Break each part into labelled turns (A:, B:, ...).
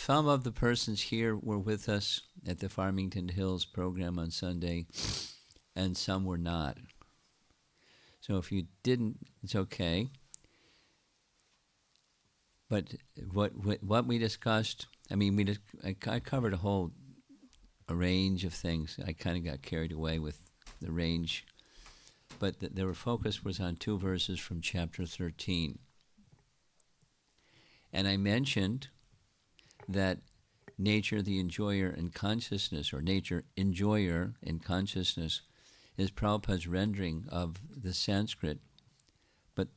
A: some of the persons here were with us at the Farmington Hills program on Sunday, and some were not. So if you didn't, it's okay. But what we discussed, I mean, I covered a range of things. I kind of got carried away with the range, but the focus was on 2 verses from chapter 13. And I mentioned that nature, the enjoyer in consciousness, or nature enjoyer in consciousness, is Prabhupada's rendering of the Sanskrit. But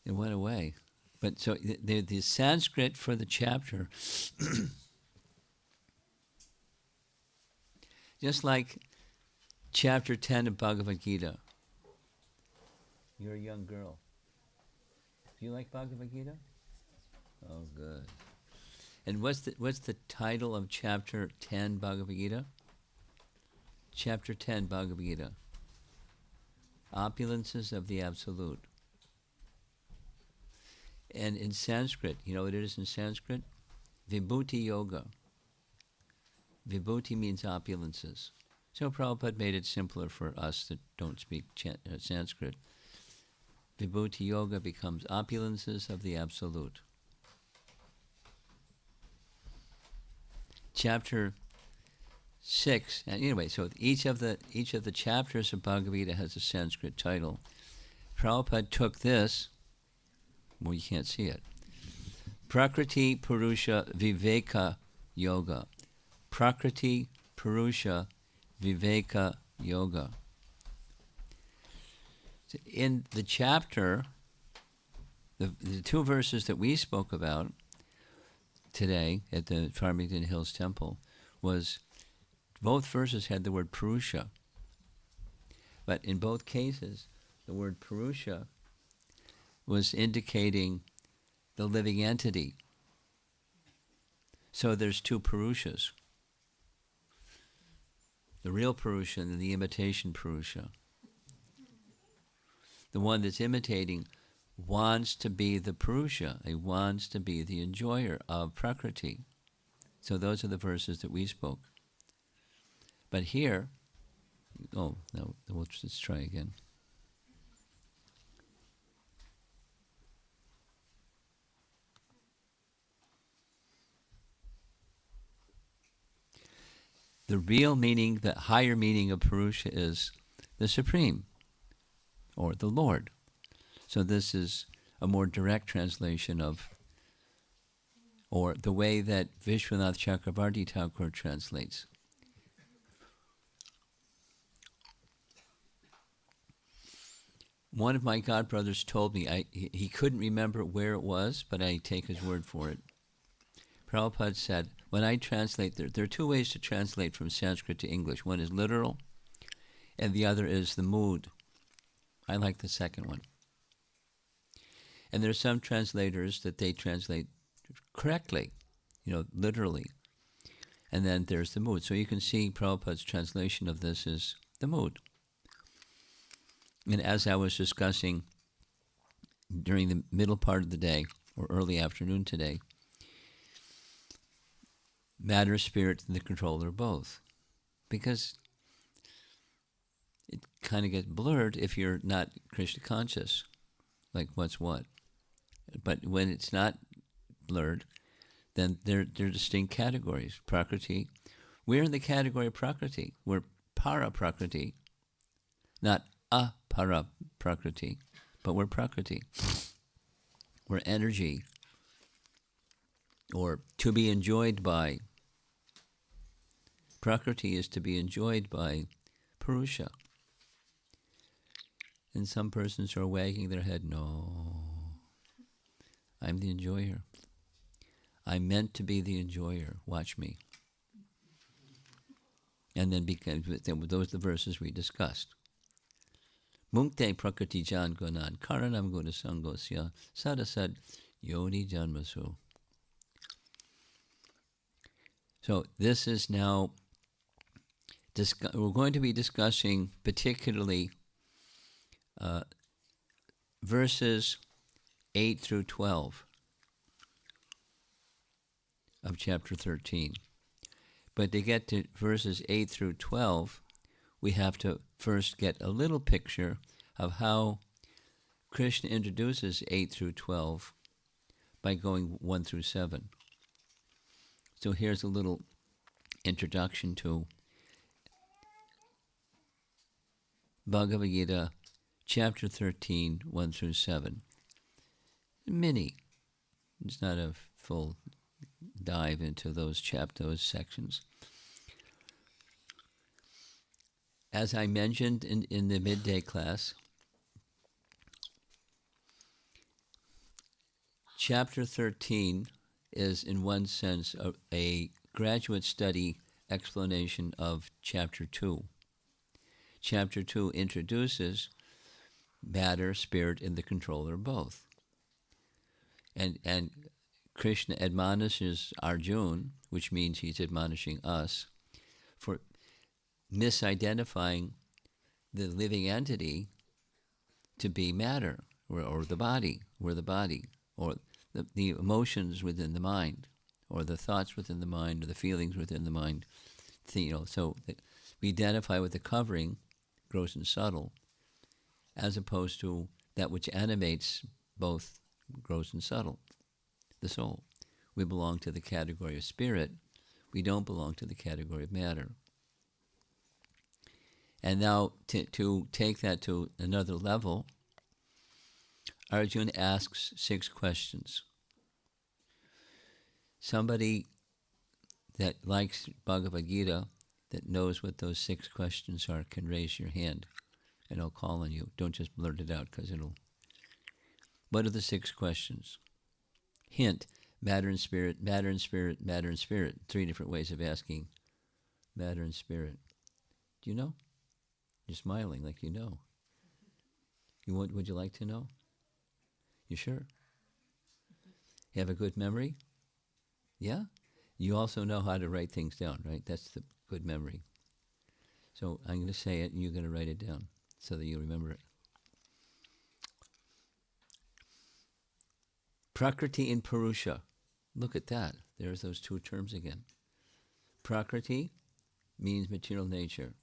A: it went away. But so the Sanskrit for the chapter, just like chapter 10 of Bhagavad Gita. You're a young girl. Do you like Bhagavad Gita? Oh, good. And what's the title of chapter 10 Bhagavad Gita? Chapter 10 Bhagavad Gita. Opulences of the Absolute. And in Sanskrit, you know what it is in Sanskrit? Vibhuti Yoga. Vibhuti means opulences. So Prabhupada made it simpler for us that don't speak Sanskrit. Vibhuti Yoga becomes opulences of the Absolute. Chapter 6, and anyway, so each of the chapters of Bhagavad Gita has a Sanskrit title. Prabhupada took this, well, you can't see it, Prakriti Purusha Viveka Yoga. Prakriti Purusha Viveka Yoga. In the chapter, the 2 verses that we spoke about today at the Farmington Hills Temple, was both verses had the word Purusha. But in both cases, the word Purusha was indicating the living entity. So there's 2 Purushas. The real Purusha and the imitation Purusha. The one that's imitating wants to be the Purusha. He wants to be the enjoyer of Prakriti. So those are the verses that we spoke. But here, oh, no, let's try again. The real meaning, the higher meaning of Purusha is the Supreme, or the Lord. So this is a more direct translation of, or the way that Vishwanath Chakravarti Thakur translates. One of my godbrothers told me, he couldn't remember where it was, but I take his word for it. Prabhupada said, when I translate, there are 2 ways to translate from Sanskrit to English. One is literal, and the other is the mood. I like the second one. And there are some translators that they translate correctly, literally. And then there's the mood. So you can see Prabhupada's translation of this is the mood. And as I was discussing during the middle part of the day, or early afternoon today, matter, spirit, and the controller both. Because it kind of gets blurred if you're not Krishna conscious, like what's what. But when it's not blurred, then they're distinct categories. Prakriti. We're in the category of Prakriti. We're para Prakriti, not apara Prakriti, but we're Prakriti. We're energy, or to be enjoyed by. Prakriti is to be enjoyed by Purusha. And some persons are wagging their head, no, I'm the enjoyer. I'm meant to be the enjoyer. Watch me. And then those are the verses we discussed. Munkte prakriti jan gunan karanam guna sangosya sadasad yoni janmasu. So this is now we're going to be discussing particularly verses 8 through 12 of chapter 13. But to get to verses 8 through 12, we have to first get a little picture of how Krishna introduces 8 through 12 by going 1 through 7. So here's a little introduction to Bhagavad Gita, chapter 13, 1 through 7. Mini. It's not a full dive into those sections. As I mentioned in the midday class, chapter 13 is, in one sense, a graduate study explanation of chapter 2. Chapter 2 introduces matter, spirit, and the controller both. And Krishna admonishes Arjuna, which means he's admonishing us, for misidentifying the living entity to be matter, or the body, or the emotions within the mind, or the thoughts within the mind, or the feelings within the mind. So we identify with the covering, gross and subtle, as opposed to that which animates both gross and subtle, the soul. We belong to the category of spirit. We don't belong to the category of matter. And now to take that to another level, Arjuna asks 6 questions. Somebody that likes Bhagavad Gita, that knows what those 6 questions are, can raise your hand, and I'll call on you. Don't just blurt it out, because it'll... What are the 6 questions? Hint: matter and spirit, matter and spirit, matter and spirit. 3 different ways of asking matter and spirit. Do you know? You're smiling like you know. Would you like to know? You sure? You have a good memory? Yeah? You also know how to write things down, right? That's the good memory. So I'm going to say it, and you're going to write it down so that you remember it. Prakriti and Purusha. Look at that. There's those 2 terms again. Prakriti means material nature.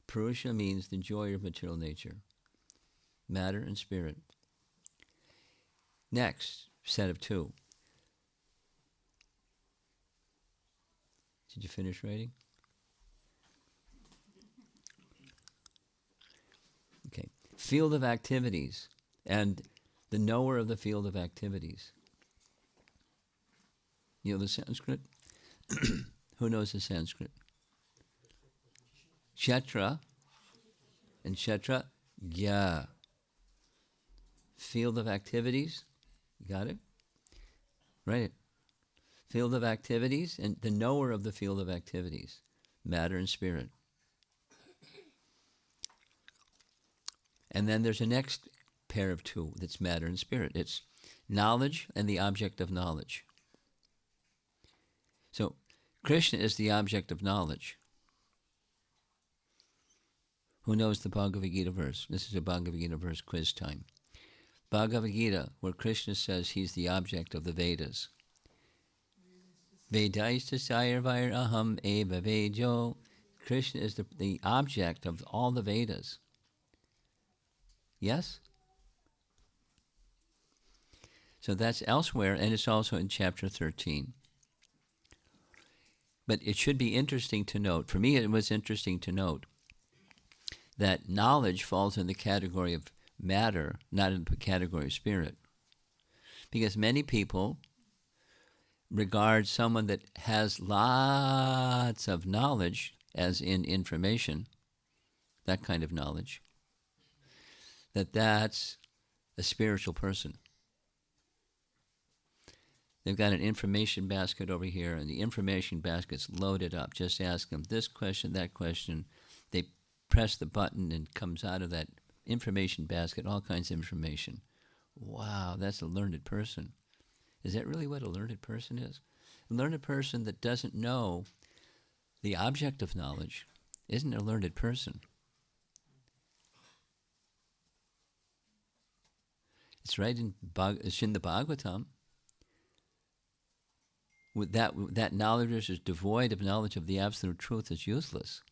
A: Purusha means the joy of material nature. Matter and spirit. Next, set of 2. Did you finish writing? Okay. Field of activities, and the knower of the field of activities. You know the Sanskrit? Who knows the Sanskrit? Kshetra and Kshetra, Gya. Field of activities, got it? Write it. Field of activities, and the knower of the field of activities, matter and spirit. And then there's a next pair of 2 that's matter and spirit. It's knowledge and the object of knowledge. So Krishna is the object of knowledge. Who knows the Bhagavad Gita verse? This is a Bhagavad Gita verse quiz time. Bhagavad Gita, where Krishna says he's the object of the Vedas. Vedaista Sayarvair Aham Eva Vejo. Krishna is the object of all the Vedas. Yes? So that's elsewhere, and it's also in chapter 13. But it should be interesting to note, for me it was interesting to note, that knowledge falls in the category of matter, not in the category of spirit. Because many people regard someone that has lots of knowledge, as in information, that kind of knowledge, that's a spiritual person. They've got an information basket over here, and the information basket's loaded up. Just ask them this question, that question. They press the button, and comes out of that information basket all kinds of information. Wow, that's a learned person. Is that really what a learned person is? A learned person that doesn't know the object of knowledge, isn't a learned person. It's right in the Bhagavatam. With that knowledge which is devoid of knowledge of the absolute truth is useless.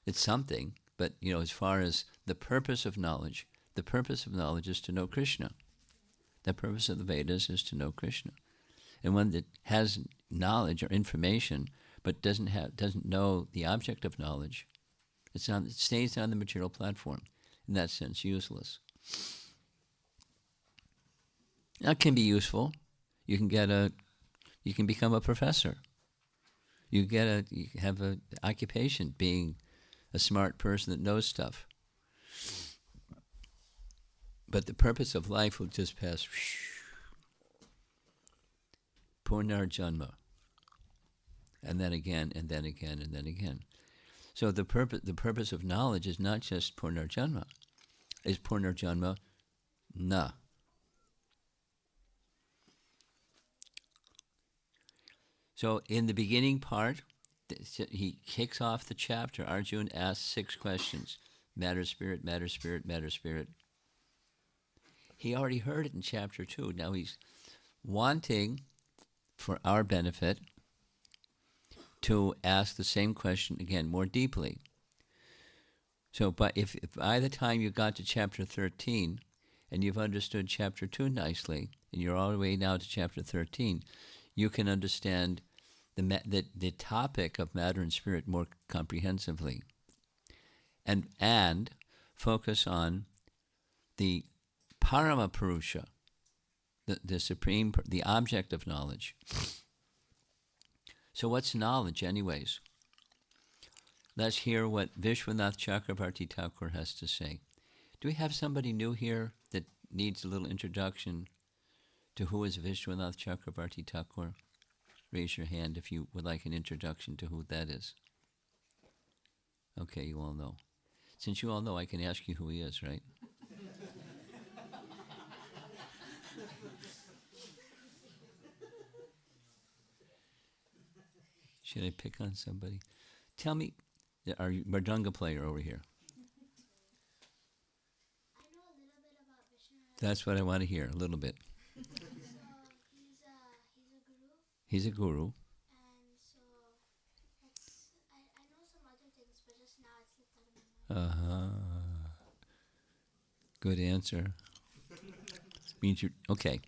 A: It's something, but as far as the purpose of knowledge is to know Krishna. The purpose of the Vedas is to know Krishna. And one that has knowledge or information but doesn't know the object of knowledge, it stays on the material platform. In that sense, useless. That can be useful. You can become a professor. You have an occupation being a smart person that knows stuff. But the purpose of life will just pass. Purnarjanma. And then again, and then again, and then again. So the purpose of knowledge is not just Purnarjanma. It's Purnarjanma na. So in the beginning part, he kicks off the chapter. Arjuna asks 6 questions. Matter, spirit, matter, spirit, matter, spirit. He already heard it in chapter 2. Now he's wanting, for our benefit, to ask the same question again more deeply. So, but if by the time you got to chapter 13 and you've understood chapter 2 nicely, and you're all the way now to chapter 13, you can understand the topic of matter and spirit more comprehensively, and focus on the Parama Purusha, the supreme, the object of knowledge. So what's knowledge anyways? Let's hear what Vishwanath Chakravarti Thakur has to say. Do we have somebody new here that needs a little introduction to who is Vishwanath Chakravarti Thakur? Raise your hand if you would like an introduction to who that is. Okay, you all know. Since you all know, I can ask you who he is, right? Should I pick on somebody? Tell me, our Mardanga player over here.
B: I know a little bit about Vishnu.
A: That's what I want to hear, a little bit.
B: So he's a guru.
A: He's a guru.
B: And so I know some other things, but just now it's slipped out of my mind.
A: Good answer. Means you okay.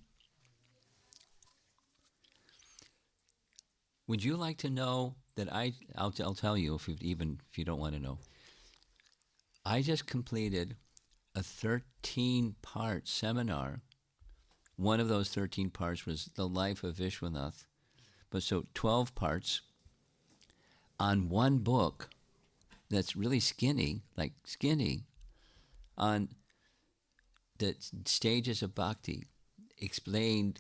A: Would you like to know that I'll tell you if you don't want to know. I just completed a 13-part seminar. One of those 13 parts was the life of Vishwanath. But so 12 parts on one book that's really skinny, on the stages of bhakti, explaining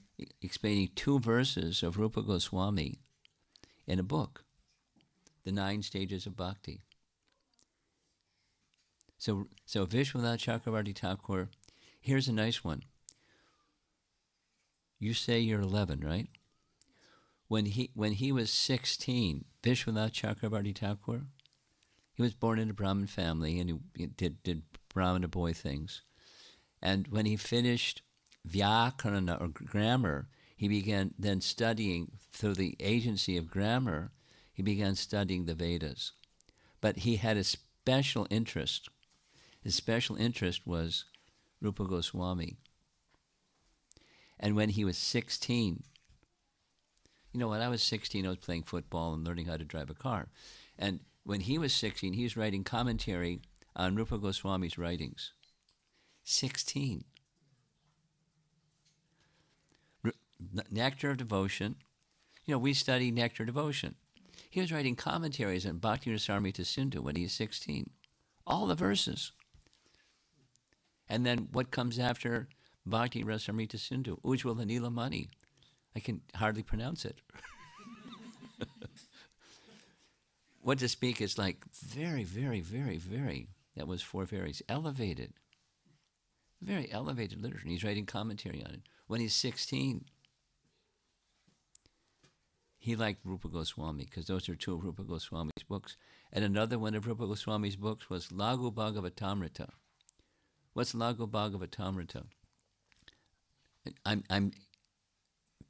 A: 2 verses of Rupa Goswami in a book, the 9 stages of bhakti. So Vishwanath Chakravarti Thakur, here's a nice one. You say you're 11, right? When he was 16, Vishwanath Chakravarti Thakur, he was born in a Brahmin family and he did Brahmana boy things. And when he finished Vyakarana or grammar, he began then studying, through the agency of grammar, he began studying the Vedas. But he had a special interest. His special interest was Rupa Goswami. And when he was 16, when I was 16, I was playing football and learning how to drive a car. And when he was 16, he was writing commentary on Rupa Goswami's writings. 16. Nectar of Devotion. We study Nectar of Devotion. He was writing commentaries on Bhakti Rasamrita Sindhu when he was 16. All the verses. And then what comes after Bhakti Rasamrita Sindhu? Ujjwala Nilamani. I can hardly pronounce it. What to speak is like very, very, very, very, that was 4 varies, elevated. Very elevated literature. And he's writing commentary on it when he's 16. he liked Rupa Goswami because those are two of Rupa Goswami's books. And another one of Rupa Goswami's books was Laghu Bhagavatamrita. What's Laghu Bhagavatamrita? I'm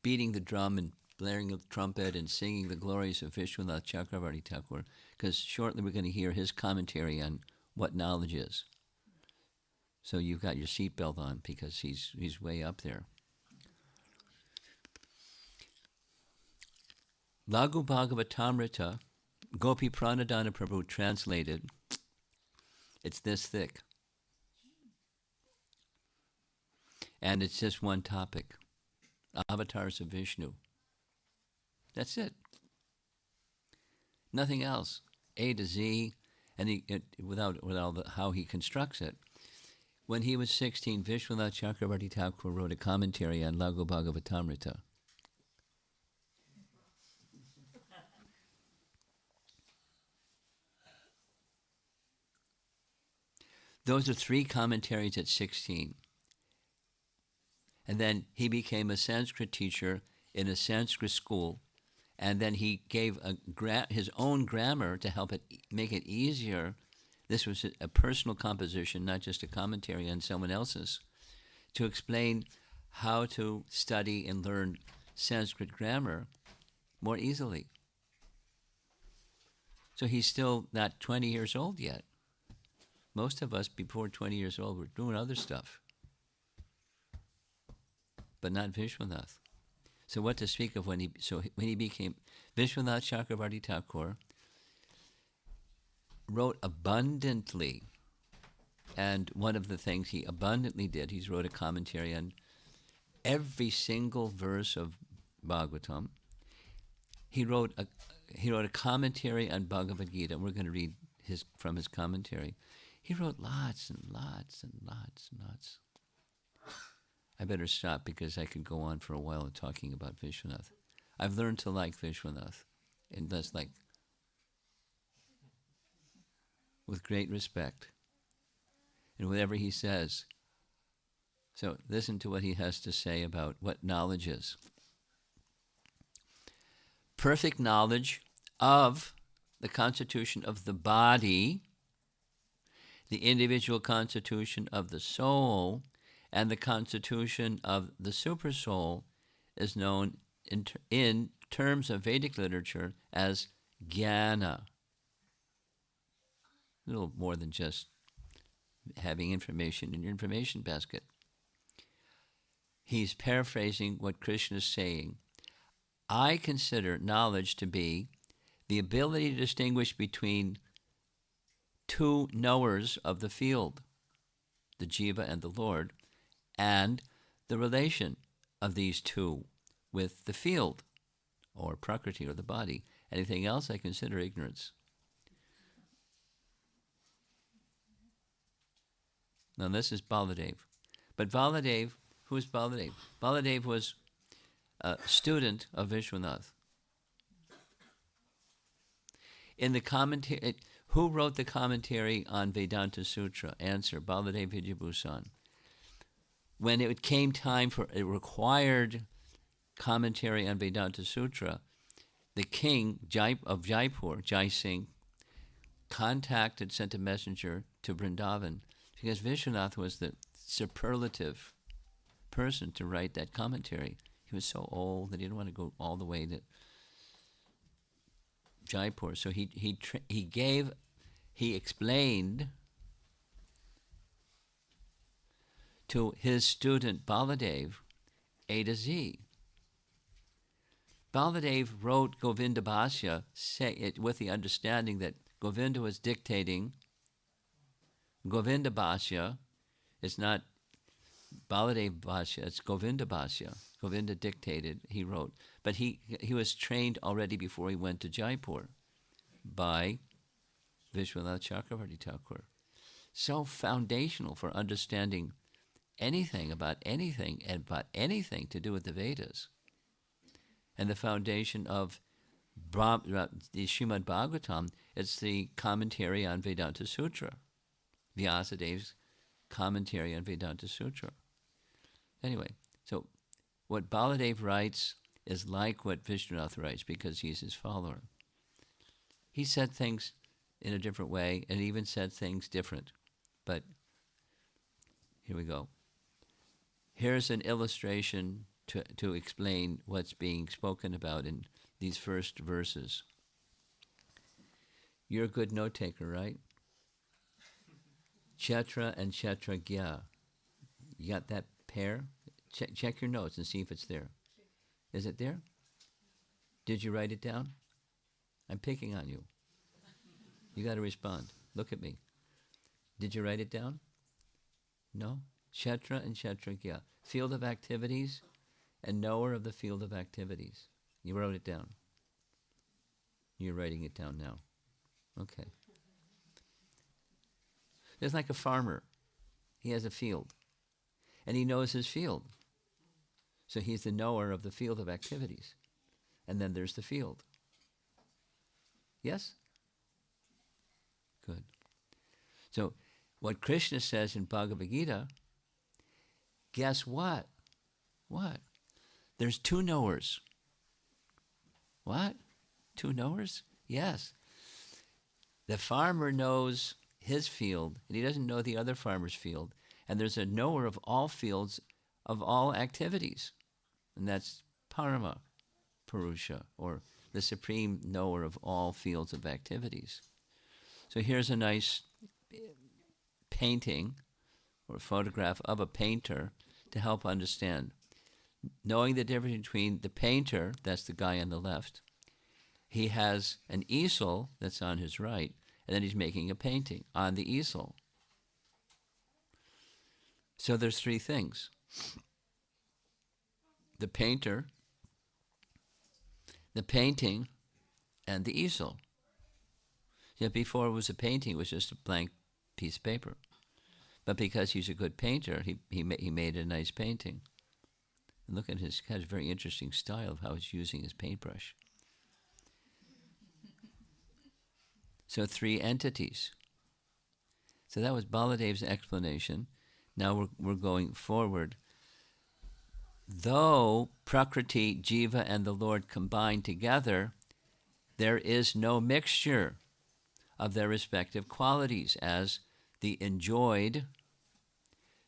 A: beating the drum and blaring the trumpet and singing the glories of Vishwanath Chakravarti Thakur because shortly we're going to hear his commentary on what knowledge is. So you've got your seatbelt on because he's way up there. Laghu Bhagavatamrita, Gopi Pranadhana Prabhu translated, it's this thick. And it's just one topic. Avatars of Vishnu. That's it. Nothing else. A to Z, and without how he constructs it. When he was 16, Vishwanath Chakravarti Thakur wrote a commentary on Laghu Bhagavatamrita. Those are 3 commentaries at 16. And then he became a Sanskrit teacher in a Sanskrit school. And then he gave his own grammar to help it make it easier. This was a personal composition, not just a commentary on someone else's, to explain how to study and learn Sanskrit grammar more easily. So he's still not 20 years old yet. Most of us, before 20 years old, were doing other stuff, but not Vishwanath. So what to speak of when he became Vishwanath Chakravarti Thakur wrote abundantly, and one of the things he abundantly did, he wrote a commentary on every single verse of Bhagavatam. He wrote a commentary on Bhagavad Gita, and we're going to read from his commentary. He wrote lots and lots and lots and lots. I better stop because I could go on for a while talking about Vishwanath. I've learned to like Vishwanath, and that's like with great respect, and whatever he says. So listen to what he has to say about what knowledge is. Perfect knowledge of the constitution of the body, the individual constitution of the soul, and the constitution of the supersoul is known in terms of Vedic literature as jnana. A little more than just having information in your information basket. He's paraphrasing what Krishna is saying. I consider knowledge to be the ability to distinguish between 2 knowers of the field, the jiva and the Lord, and the relation of these 2 with the field, or prakriti, or the body. Anything else I consider ignorance. Now this is Baladev. But Baladev, who is Baladev? Baladev was a student of Vishwanath. In the commentary, who wrote the commentary on Vedanta Sutra? Answer, Baladev Vidyabhusan. When it came time for a required commentary on Vedanta Sutra, the king of Jaipur, Jai Singh, sent a messenger to Vrindavan because Vishwanath was the superlative person to write that commentary. He was so old that he didn't want to go all the way to Jaipur. So he explained to his student Baladev A to Z. Baladev wrote Govinda Bhashya with the understanding that Govinda was dictating. Govinda Bhashya is not Baladev Bhashya, it's Govinda Bhashya. Govinda dictated, he wrote. But he was trained already before he went to Jaipur by Vishwanath Chakravarti Thakur. So foundational for understanding anything about anything and about anything to do with the Vedas. And the foundation of the Srimad Bhagavatam, it's the commentary on Vedanta Sutra. Vyasadev's commentary on Vedanta Sutra. Anyway, so what Baladev writes is like what Vishwanath writes because he's his follower. He said things in a different way and even said things different. But here we go. Here's an illustration to explain what's being spoken about in these first verses. You're a good note taker, right? Kshetra and Kshetragya. You got that pair? Check your notes and see if it's there. Is it there? Did you write it down? I'm picking on you. You got to respond. Look at me. Did you write it down? No? Kshetra and Kshetragya. Field of activities and knower of the field of activities. You wrote it down. You're writing it down now. Okay. It's like a farmer. He has a field. And he knows his field. So he's the knower of the field of activities. And then there's the field. Yes? Good. So what Krishna says in Bhagavad Gita, guess what? What? There's two knowers. What? Two knowers? Yes. The farmer knows his field, and he doesn't know the other farmer's field. And there's a knower of all fields, of all activities. And that's Parama Purusha, or the supreme knower of all fields of activities. So here's a nice painting or photograph of a painter to help understand. Knowing the difference between the painter, that's the guy on the left, he has an easel that's on his right, and then he's making a painting on the easel. So there's three things. The painter, the painting, and the easel. Yet before it was a painting, it was just a blank piece of paper. But because he's a good painter, he made a nice painting. And look at his, has a very interesting style of how he's using his paintbrush. So three entities. So that was Baladev's explanation. Now we're going forward. Though Prakriti, Jiva, and the Lord combine together, there is no mixture of their respective qualities as the enjoyed,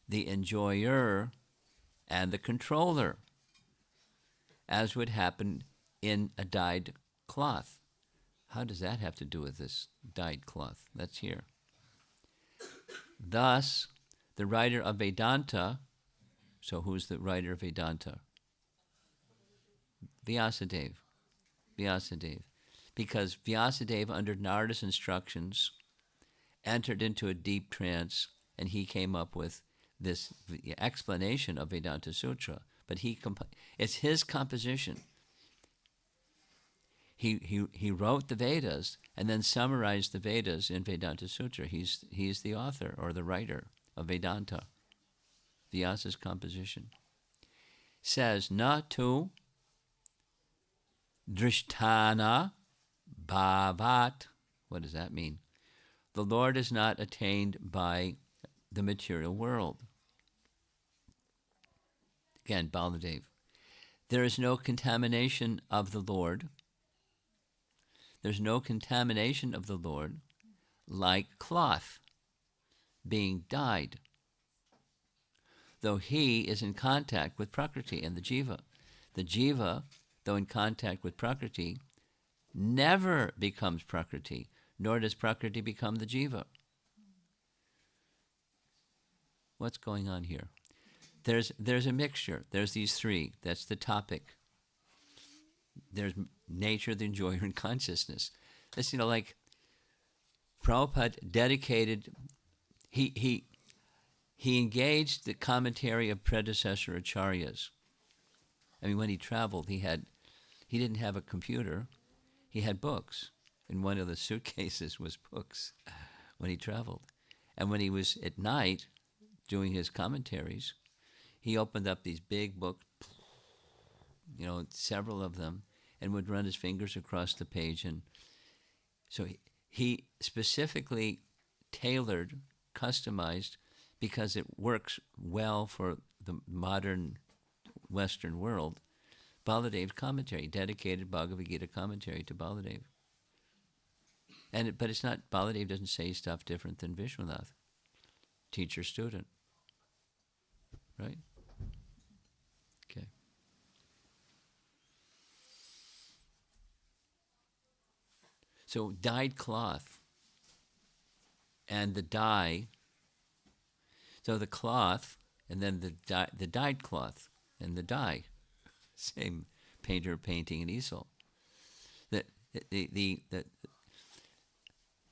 A: the enjoyer, and the controller, as would happen in a dyed cloth. How does that have to do with this dyed cloth? Let's hear. Thus, the writer of Vedanta, so who's the writer of Vedanta? Vyasadeva. Vyasadeva. Because Vyasadeva, under Narada's instructions, entered into a deep trance, and he came up with this explanation of Vedanta Sutra. But it's his composition. He wrote the Vedas and then summarized the Vedas in Vedanta Sutra. He's the author or the writer of Vedanta. Vyasa's composition says, na tu drishtana bhavat. What does that mean? The Lord is not attained by the material world. Again, Baladev. There is no contamination of the Lord. There's no contamination of the Lord like cloth being dyed, though he is in contact with Prakriti and the Jiva. The Jiva, though in contact with Prakriti, never becomes Prakriti, nor does Prakriti become the Jiva. What's going on here? There's a mixture. There's these three. That's the topic. There's nature, the enjoyer, and consciousness. This, like Prabhupada dedicated, he engaged the commentary of predecessor acharyas. I mean, when he traveled, he didn't have a computer. He had books. And one of the suitcases was books when he traveled. And when he was at night doing his commentaries, he opened up these big books, several of them, and would run his fingers across the page. And so he specifically tailored, customized, because it works well for the modern Western world, Baladev's commentary, dedicated Bhagavad Gita commentary to Baladev. But it's not, Baladev doesn't say stuff different than Vishwanath, teacher-student, right? Okay. So dyed cloth and the dye, so the cloth and then the dyed cloth and the dye, same painter painting an easel.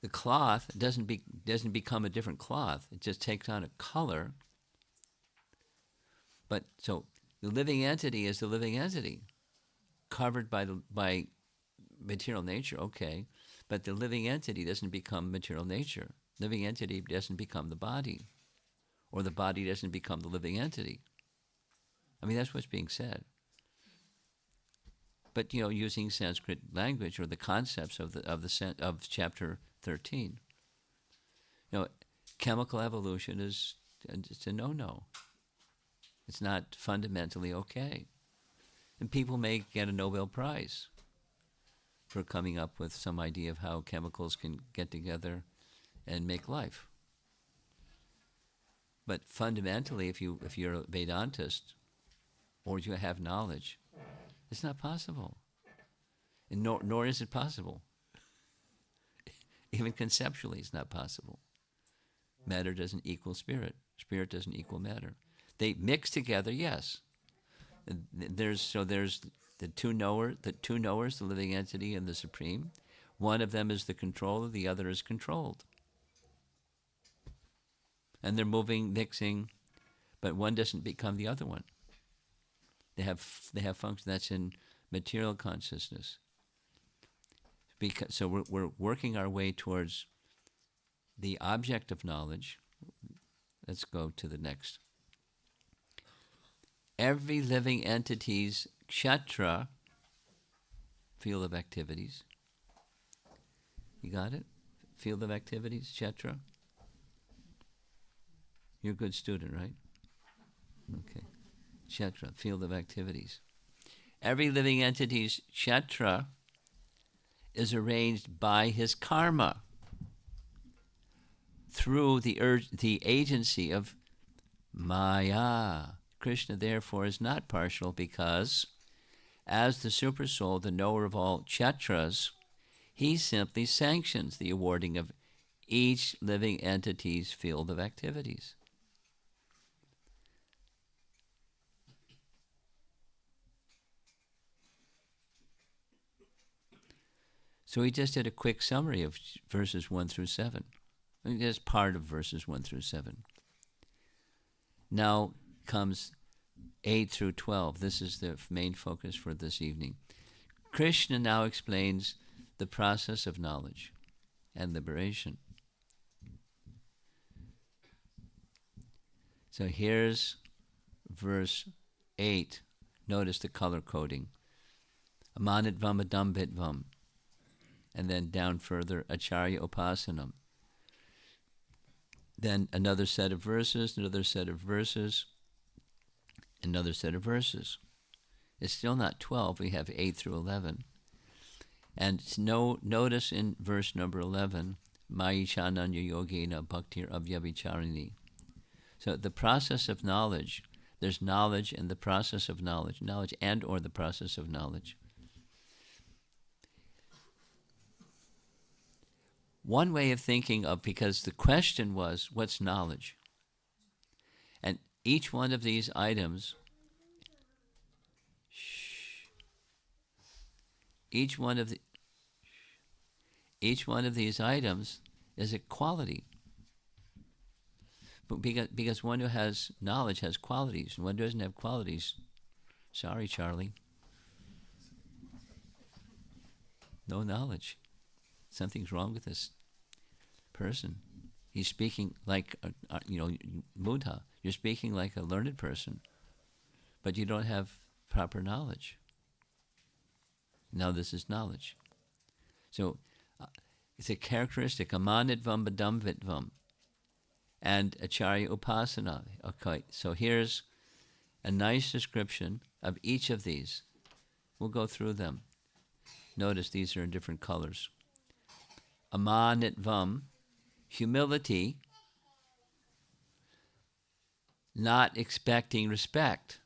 A: The cloth doesn't become a different cloth. It just takes on a color. But so the living entity is the living entity, covered by material nature. Okay, but the living entity doesn't become material nature. Living entity doesn't become the body, or the body doesn't become the living entity. I mean, that's what's being said. But using Sanskrit language or the concepts of chapter 13, chemical evolution is it's a no-no. It's not fundamentally okay, and people may get a Nobel Prize for coming up with some idea of how chemicals can get together and make life. But fundamentally, if you're a Vedantist or you have knowledge, it's not possible. And nor is it possible. Even conceptually, it's not possible. Matter doesn't equal spirit. Spirit doesn't equal matter. They mix together, yes. There's the two knowers, the living entity and the supreme. One of them is the controller, the other is controlled. And they're moving, mixing, but one doesn't become the other one. They have function. That's in material consciousness. So we're working our way towards the object of knowledge. Let's go to the next. Every living entity's kshetra, field of activities. You got it? Field of activities, kshetra. You're a good student, right? Okay. Kshetra, field of activities. Every living entity's kshetra is arranged by his karma through the agency of Maya. Krishna, therefore, is not partial because, as the Supersoul, the knower of all kshetras, he simply sanctions the awarding of each living entity's field of activities. So he just did a quick summary of verses 1 through 7. I mean, that's part of verses 1 through 7. Now comes 8 through 12. This is the main focus for this evening. Krishna now explains the process of knowledge and liberation. So here's verse 8. Notice the color coding. Amanitvam adambitvam. And then down further, Acharya Upasanam. Then another set of verses, another set of verses, another set of verses. It's still not 12. We have 8 through 11. And notice in verse number 11, Mayi Chananya Yogena Bhaktir Avyabhicharini. So the process of knowledge, there's knowledge and the process of knowledge and or the process of knowledge. One way of thinking of, because the question was, what's knowledge? And each one of these items, each one of these items is a quality. But because one who has knowledge has qualities, and one who doesn't have qualities, sorry, Charlie, no knowledge. Something's wrong with this person. He's speaking like, Buddha. You're speaking like a learned person, but you don't have proper knowledge. Now this is knowledge. So it's a characteristic, amanitvam badamvitvam, and acharya upasana. Okay, so here's a nice description of each of these. We'll go through them. Notice these are in different colors. Amanitvam, humility, not expecting respect.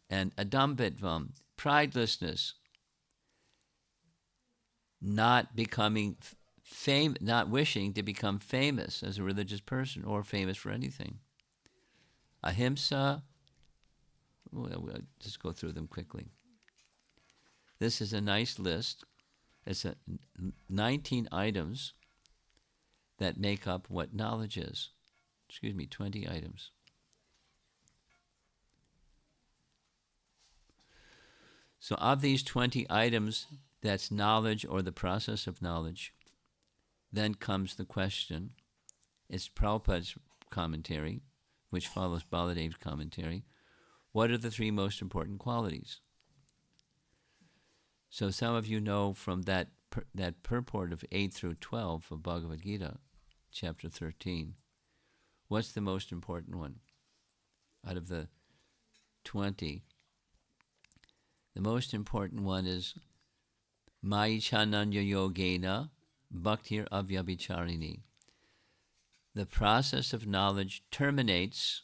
A: And adambitvam, pridelessness, not becoming not wishing to become famous as a religious person or famous for anything. Ahimsa, we'll just go through them quickly. This is a nice list. It's 19 items that make up what knowledge is. 20 items. So of these 20 items, that's knowledge or the process of knowledge. Then comes the question. It's Prabhupada's commentary, which follows Baladev's commentary. What are the 3 most important qualities? So some of you know from that purport of 8 through 12 of Bhagavad Gita, chapter 13, what's the most important one out of the 20? The most important one is Maichananya Yogena Bhaktir Avyabhicharini. The process of knowledge terminates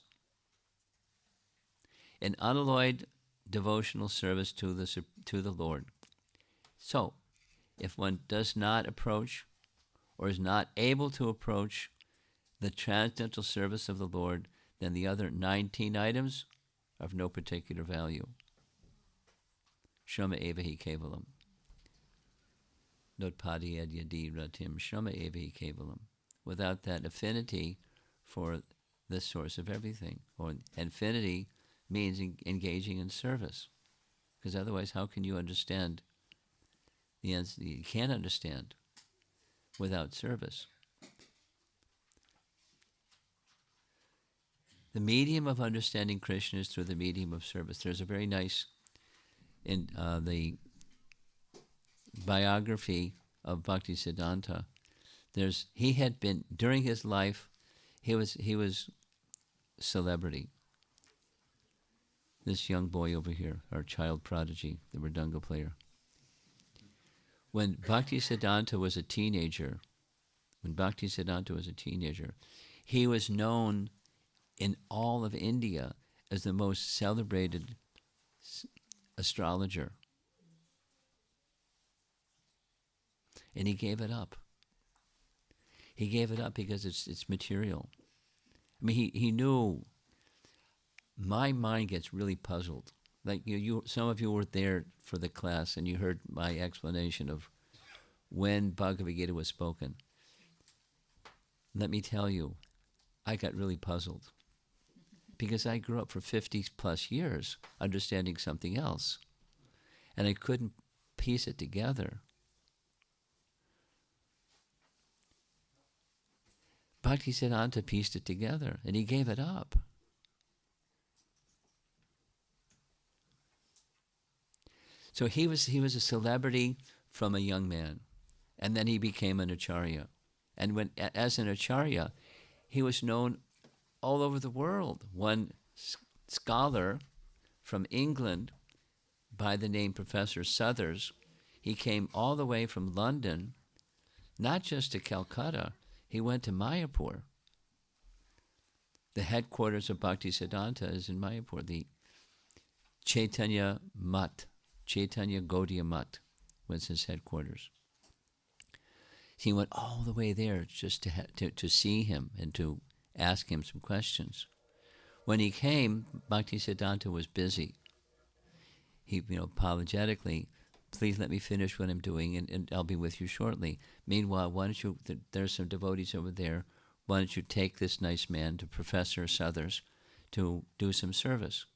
A: in unalloyed devotional service to the Lord. So, if one does not approach or is not able to approach the transcendental service of the Lord, then the other 19 items are of no particular value. Shrama evahi kevalam. Notpadi adyadi ratim. Shrama evahi kevalam. Without that affinity for the source of everything. Or affinity means engaging in service. Because otherwise, how can you understand the answer? You can't understand without service. The medium of understanding Krishna is through the medium of service. There's a very nice, in the biography of Bhakti Siddhanta, he had been, during his life, he was celebrity. This young boy over here, our child prodigy, the Mridanga player. When Bhakti Siddhanta was a teenager, he was known in all of India as the most celebrated astrologer. And he gave it up. He gave it up because it's material. I mean, he knew. My mind gets really puzzled. Like some of you were there for the class and you heard my explanation of when Bhagavad Gita was spoken. Let me tell you, I got really puzzled because I grew up for 50 plus years understanding something else, and I couldn't piece it together. Bhaktisiddhanta pieced it together, and he gave it up. So he was a celebrity from a young man, and then he became an acharya. And as an acharya, he was known all over the world. One scholar from England by the name Professor Southers, he came all the way from London, not just to Calcutta, he went to Mayapur. The headquarters of Bhaktisiddhanta is in Mayapur, the Chaitanya Gaudiya Mutt was his headquarters. He went all the way there just to see him and to ask him some questions. When he came, Bhaktisiddhanta was busy. He, apologetically, please let me finish what I'm doing and I'll be with you shortly. Meanwhile, why don't you, there's some devotees over there, why don't you take this nice man to Professor Southers to do some service?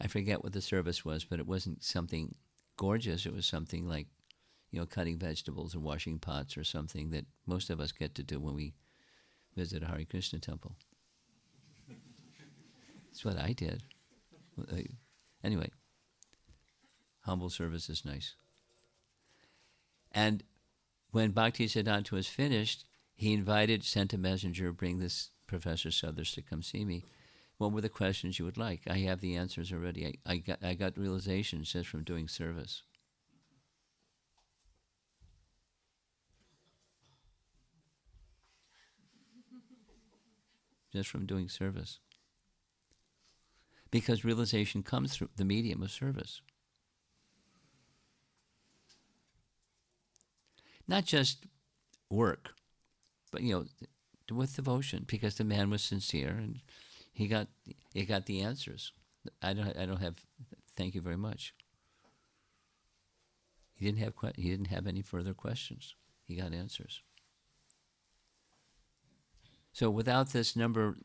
A: I forget what the service was, but it wasn't something gorgeous. It was something like, cutting vegetables or washing pots or something that most of us get to do when we visit a Hare Krishna temple. That's what I did. Anyway, humble service is nice. And when Bhaktisiddhanta was finished, he sent a messenger, bring this Professor Southers to come see me. What were the questions you would like? I have the answers already. I got realizations just from doing service. Just from doing service. Because realization comes through the medium of service. Not just work, but with devotion, because the man was sincere and he got the answers. I don't have. Thank you very much. He didn't have any further questions. He got answers. So without this number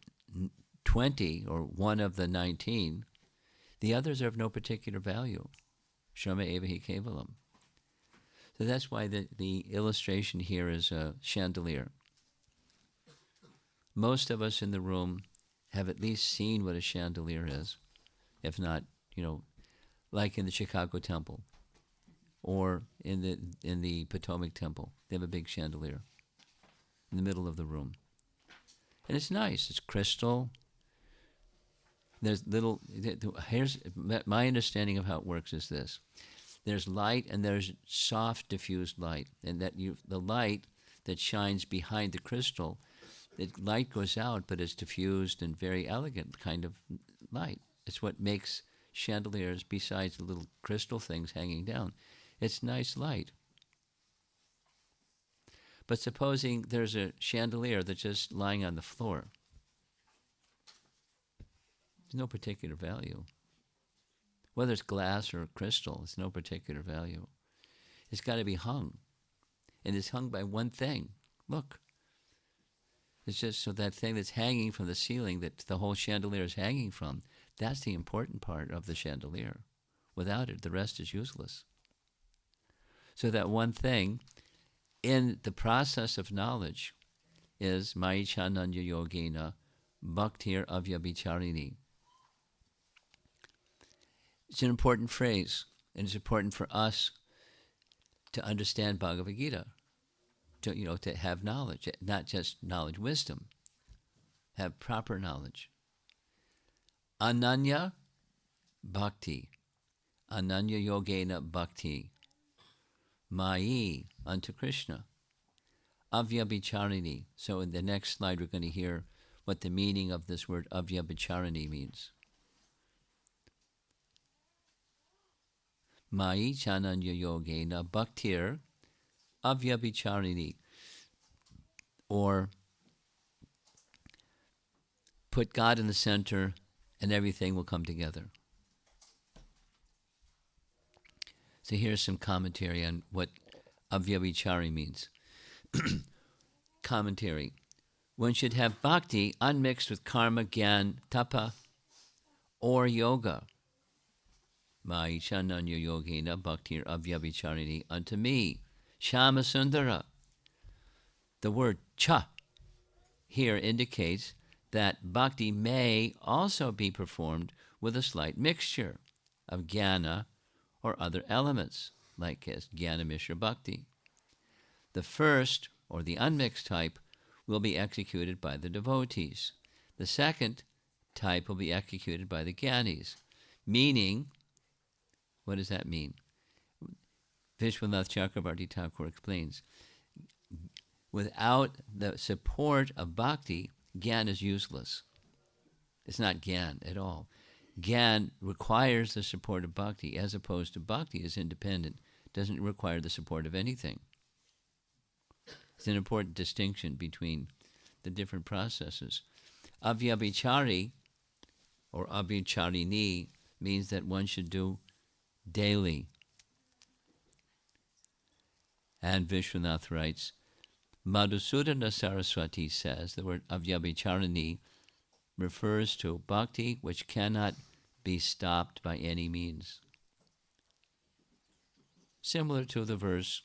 A: 20 or one of the 19, the others are of no particular value. Shama eva hi kevalam. So that's why the illustration here is a chandelier. Most of us in the room have at least seen what a chandelier is, if not, like in the Chicago Temple or in the Potomac Temple. They have a big chandelier in the middle of the room. And it's nice. It's crystal. There's here's my understanding of how it works is this. There's light and there's soft diffused light. And the light that shines behind the crystal, the light goes out, but it's diffused and very elegant kind of light. It's what makes chandeliers, besides the little crystal things hanging down. It's nice light. But supposing there's a chandelier that's just lying on the floor. There's no particular value. Whether it's glass or crystal, it's no particular value. It's got to be hung. And it's hung by one thing. Look. It's just so that thing that's hanging from the ceiling, that the whole chandelier is hanging from, that's the important part of the chandelier. Without it, the rest is useless. So that one thing in the process of knowledge is Maichananya Yogena Bhaktir Avyabhicharini. It's an important phrase, and it's important for us to understand Bhagavad Gita, to have knowledge, not just knowledge, wisdom, have proper knowledge. Ananya Bhakti, Ananya Yogena Bhakti, Mai unto Krishna, Avyabhicharini. So in the next slide we're going to hear what the meaning of this word Avyabhicharini means. Mai Chananya Yogena Bhaktir Avyabhicharini, or put God in the center and everything will come together. So here's some commentary on what Avyabhichari means. Commentary. One should have bhakti unmixed with karma, gyan, tapa, or yoga. Mai Chananya Yogena Bhaktir Avyabhicharini unto me, Shama Sundara. The word cha here indicates that bhakti may also be performed with a slight mixture of jnana or other elements, like as Jnana Mishra Bhakti. The first, or the unmixed type, will be executed by the devotees. The second type will be executed by the jnanis. Meaning, what does that mean? Vishwanath Chakravarti Thakur explains, without the support of bhakti, Gyan is useless. It's not Gyan at all. Gyan requires the support of bhakti, as opposed to bhakti is independent, doesn't require the support of anything. It's an important distinction between the different processes. Avyabhichari, or abhicharini, means that one should do daily. And Vishwanath writes, Madhusudana Saraswati says the word avyabhicharini refers to bhakti which cannot be stopped by any means. Similar to the verse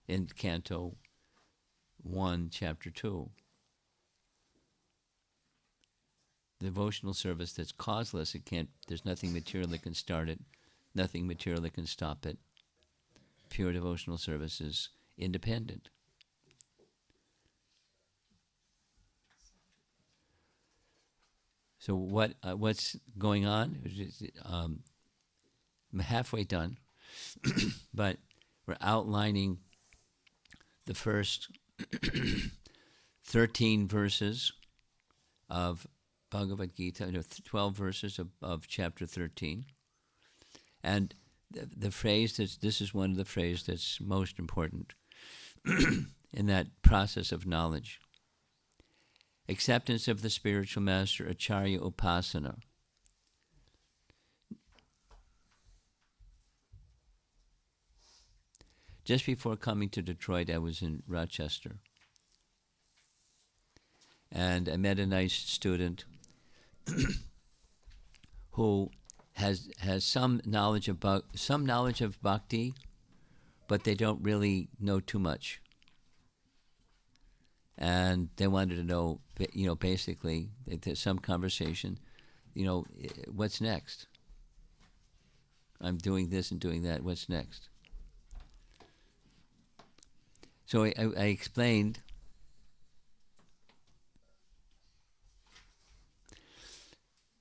A: in Canto 1, Chapter 2. Devotional service that's causeless, there's nothing material that can start it, nothing material that can stop it. Pure devotional service is independent. So what's going on? I'm halfway done, but we're outlining the first 13 verses of Bhagavad Gita, 12 verses of chapter 13. And the phrase this is one of the phrases that's most important in that process of knowledge. Acceptance of the spiritual master, Acharya Upasana. Just before coming to Detroit, I was in Rochester. And I met a nice student who has some knowledge of bhakti, but they don't really know too much. And they wanted to know, basically, there's some conversation, what's next? I'm doing this and doing that. What's next? So I explained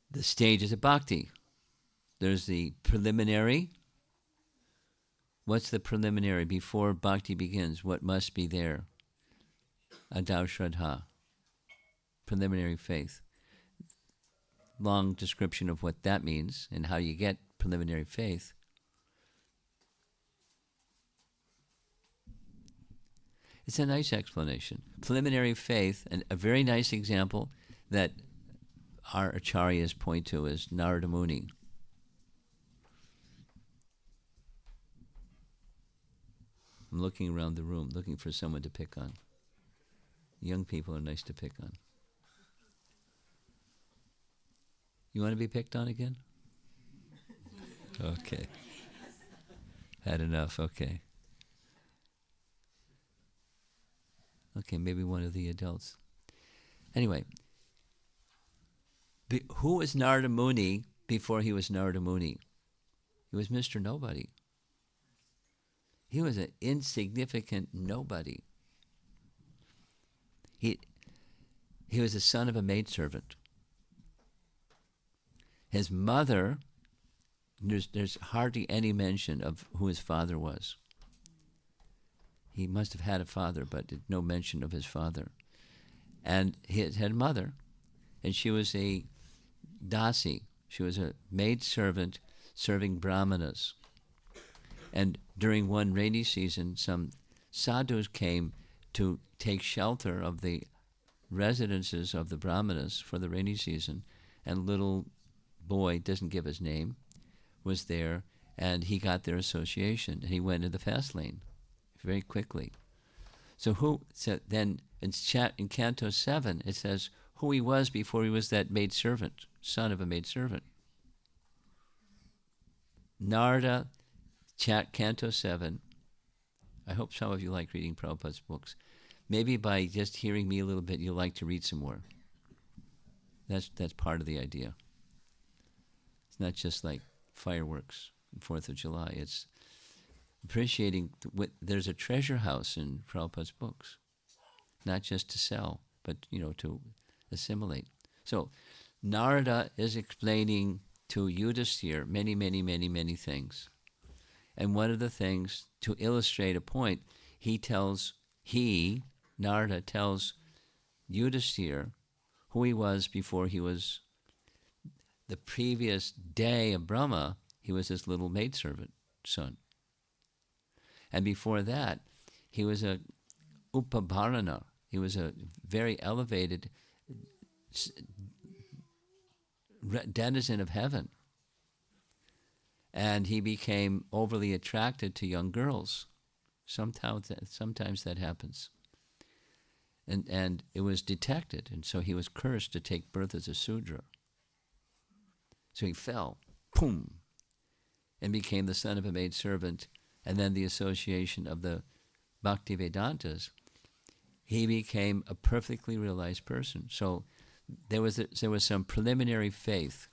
A: the stages of bhakti. There's the preliminary. What's the preliminary before bhakti begins? What must be there? Adau Shraddha, preliminary faith. Long description of what that means and how you get preliminary faith. It's a nice explanation. Preliminary faith, and a very nice example that our acharyas point to is Narada Muni. I'm looking around the room, looking for someone to pick on. Young people are nice to pick on. You want to be picked on again? Okay. Had enough, okay. Okay, maybe one of the adults. Anyway, who was Narada Muni before he was Narada Muni? He was Mr. Nobody. He was an insignificant nobody. He was the son of a maidservant. His mother, there's hardly any mention of who his father was. He must have had a father, but no mention of his father. And he had a mother, and she was a dasi. She was a maidservant serving brahmanas. And during one rainy season, some sadhus came to take shelter of the residences of the brahmanas for the rainy season, and a little boy, doesn't give his name, was there, and he got their association, and he went into the fast lane very quickly. So then in Canto 7, it says who he was before he was that maidservant, son of a maidservant. Narada, Canto 7. I hope some of you like reading Prabhupada's books. Maybe by just hearing me a little bit, you'll like to read some more. That's part of the idea. It's not just like fireworks on 4th of July. It's appreciating there's a treasure house in Prabhupada's books. Not just to sell, but, to assimilate. So Narada is explaining to Yudhisthira many, many, many, many things. And one of the things, to illustrate a point, Narada tells Yudhisthira who he was before he was the previous day of Brahma. He was his little maidservant son. And before that, he was a upabharana. He was a very elevated denizen of heaven. And he became overly attracted to young girls. Sometimes that happens. And it was detected, and so he was cursed to take birth as a Sudra. So he fell, boom, and became the son of a maidservant, and then the association of the Bhakti Vedantas. He became a perfectly realized person. So there was some preliminary faith.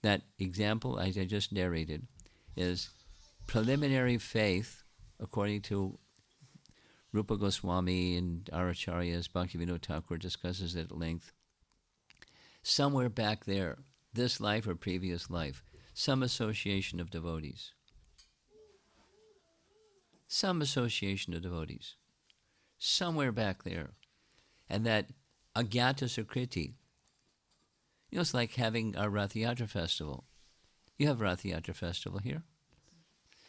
A: That example I just narrated is preliminary faith, according to Rupa Goswami and our acharyas. Bhaktivinoda Thakur discusses it at length. Somewhere back there, this life or previous life, some association of devotees. Some association of devotees. Somewhere back there. And that Agyata Sukriti, it's like having our Rath Yatra festival. You have Rath Yatra festival here.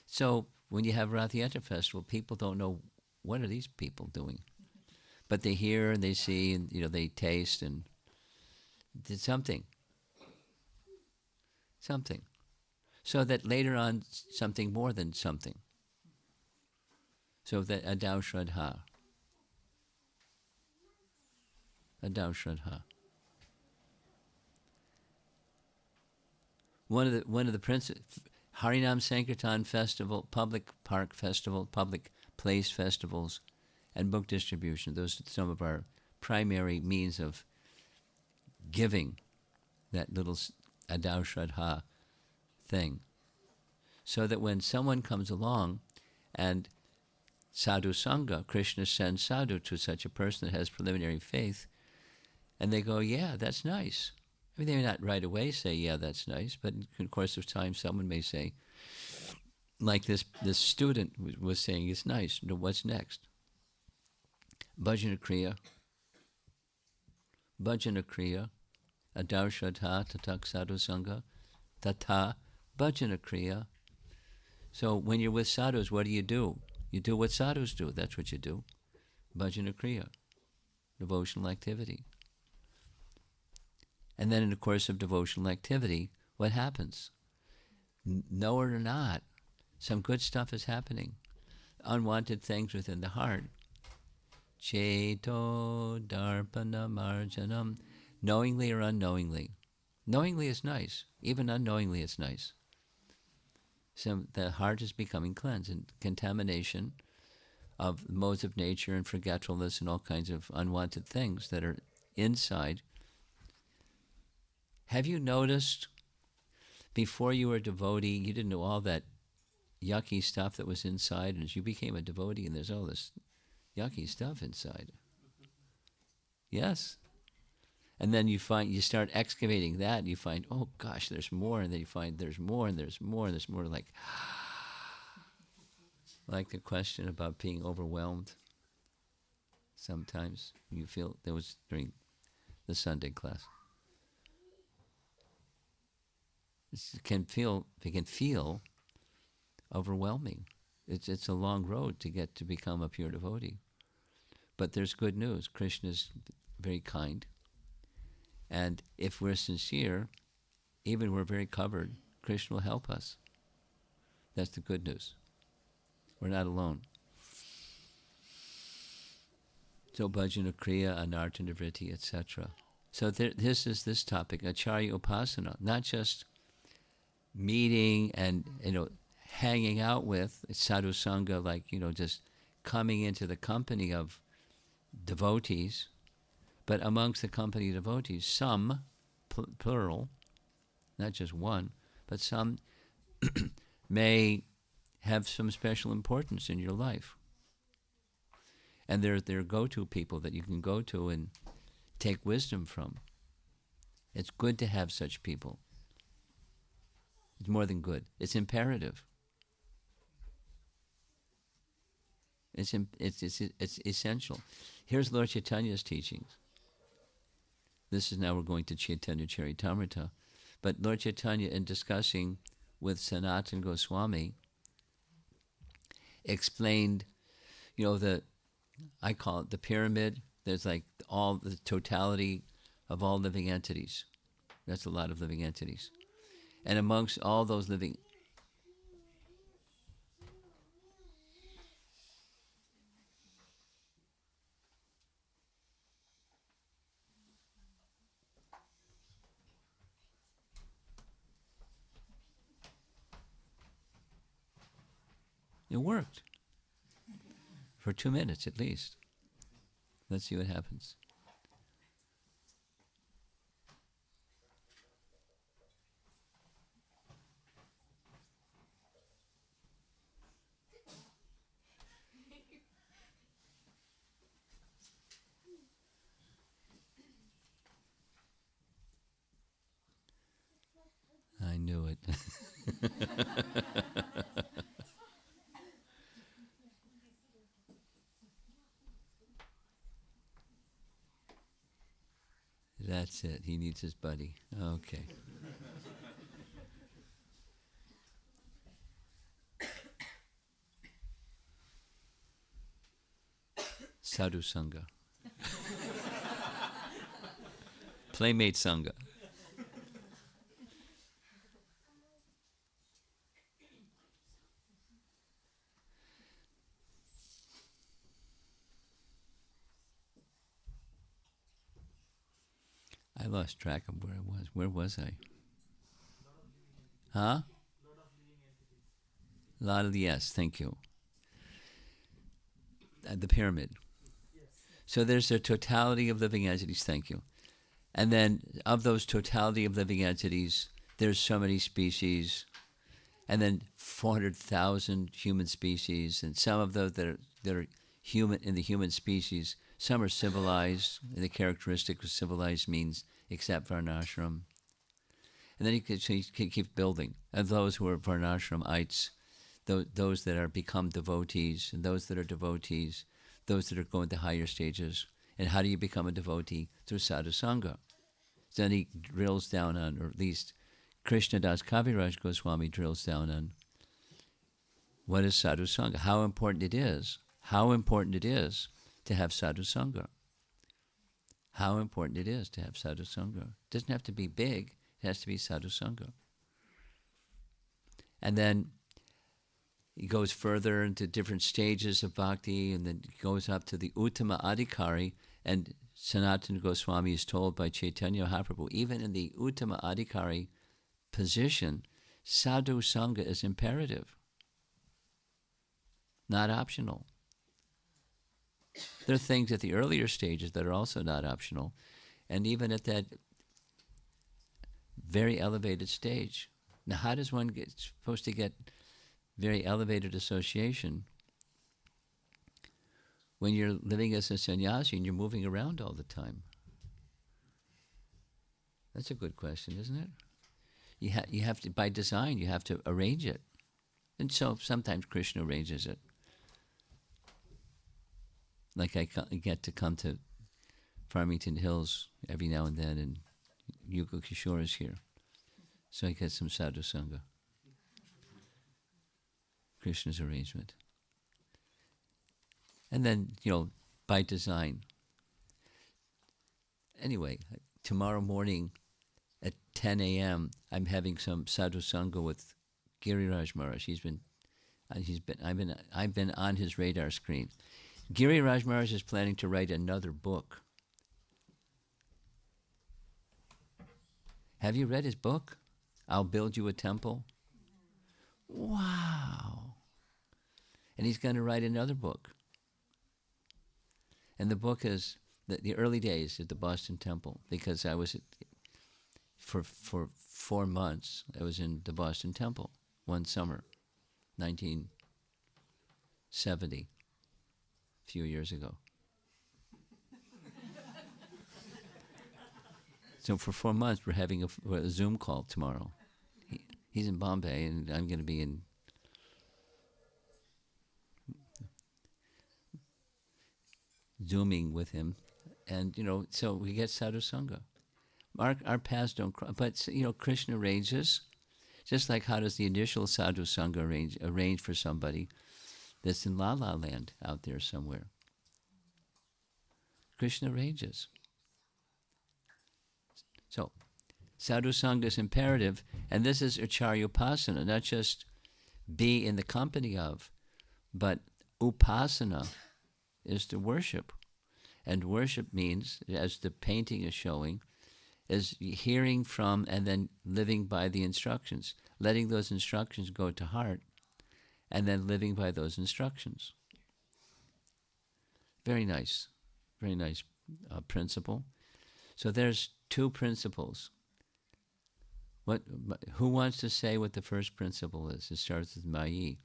A: So when you have Rath Yatra festival, people don't know what are these people doing. But they hear and they see and they taste and did something. Something. So that later on something more than something. So that Adau Shraddha. Adau Shraddha. One of the principles, Harinam Sankirtan Festival, Public Park Festival, Public Place Festivals, and book distribution. Those are some of our primary means of giving that little Adau Shraddha thing. So that when someone comes along and sadhu sangha, Krishna sends sadhu to such a person that has preliminary faith, and they go, yeah, that's nice. I mean, they may not right away say, yeah, that's nice, but in the course of time, someone may say, like this student was saying, it's nice. What's next? Bhajana Kriya, Adau Shraddha, Tatak Sadhu Sangha, Tata Bhajana Kriya. So when you're with sadhus, what do? You do what sadhus do. That's what you do. Bhajana Kriya, devotional activity. And then in the course of devotional activity, what happens? Know it or not, some good stuff is happening. Unwanted things within the heart. Cheto darpana marjanam. Knowingly or unknowingly. Knowingly is nice. Even unknowingly it's nice. So the heart is becoming cleansed, and contamination of modes of nature and forgetfulness and all kinds of unwanted things that are inside. Have you noticed, before you were a devotee, you didn't know all that yucky stuff that was inside, and as you became a devotee, and there's all this yucky stuff inside. Yes. And then you start excavating that, and you find, oh gosh, there's more, and then you find there's more, and there's more, and there's more, like the question about being overwhelmed. Sometimes you feel, that was during the Sunday class. It can feel overwhelming. It's a long road to get to become a pure devotee. But there's good news. Krishna is very kind. And if we're sincere, even we're very covered, Krishna will help us. That's the good news. We're not alone. So bhajana kriya, anartha nivritti, etc. So this is this topic, acharya upasana, not just meeting and hanging out with sadhu sangha, like just coming into the company of devotees, but amongst the company of devotees, some plural, not just one, but some may have some special importance in your life, and they're go-to people that you can go to and take wisdom from. It's good to have such people. It's more than good. It's imperative. It's essential. Here's Lord Chaitanya's teachings. This is now we're going to Chaitanya Charitamrita. But Lord Chaitanya, in discussing with Sanatana Goswami, explained, I call it the pyramid. There's like all the totality of all living entities. That's a lot of living entities. And amongst all those living, it worked for 2 minutes at least. Let's see what happens. knew it. That's it. He needs his buddy. Okay. Sadhu Sangha. Playmate Sangha. I lost track of where I was. Where was I? Huh? Yes, thank you. The pyramid. So there's the totality of living entities, thank you. And then of those totality of living entities, there's so many species, and then 400,000 human species, and some of those that are human in the human species, some are civilized, and the characteristic of civilized means except varnashram. And then you can keep building. And those who are varnashramites, those that are become devotees, and those that are devotees, those that are going to higher stages. And how do you become a devotee? Through sadhu sangha. So then he drills down on, or at least Krishnadas Kaviraj Goswami drills down on, what is sadhu sangha? How important it is to have sadhu sangha. How important it is to have sadhu sangha. It doesn't have to be big, it has to be sadhu sangha. And then he goes further into different stages of bhakti, and then goes up to the Uttama Adhikari, and Sanatana Goswami is told by Chaitanya Mahaprabhu, even in the Uttama Adhikari position, sadhu sangha is imperative, not optional. There are things at the earlier stages that are also not optional, and even at that very elevated stage. Now, how does one get supposed to get very elevated association when you're living as a sannyasi and you're moving around all the time? That's a good question, isn't it? You have to, by design, you have to arrange it. And so sometimes Krishna arranges it. Like I get to come to Farmington Hills every now and then, and Yuko Kishore is here. So I get some sadhu sangha. Krishna's arrangement. And then, by design. Anyway, tomorrow morning at 10 a.m., I'm having some sadhu sangha with Giriraj Maharaj. I've been on his radar screen. Giriraj Maharaj is planning to write another book. Have you read his book? I'll Build You a Temple. Wow. And he's going to write another book. And the book is the early days at the Boston Temple, because I was for 4 months, I was in the Boston Temple one summer, 1970, a few years ago. So for 4 months, we're having a Zoom call tomorrow. He's in Bombay, and I'm going to be in Zooming with him. And, so we get sadhu sangha. Our paths don't cross. But, Krishna arranges, just like how does the initial sadhu sangha arrange for somebody that's in La La Land out there somewhere. Krishna arranges. So, sadhu sangha is imperative, and this is acharya upasana, not just be in the company of, but upasana is to worship. And worship means, as the painting is showing, is hearing from and then living by the instructions, letting those instructions go to heart, and then living by those instructions. Very nice principle. So there's 2 principles. Who wants to say what the first principle is? It starts with Mai.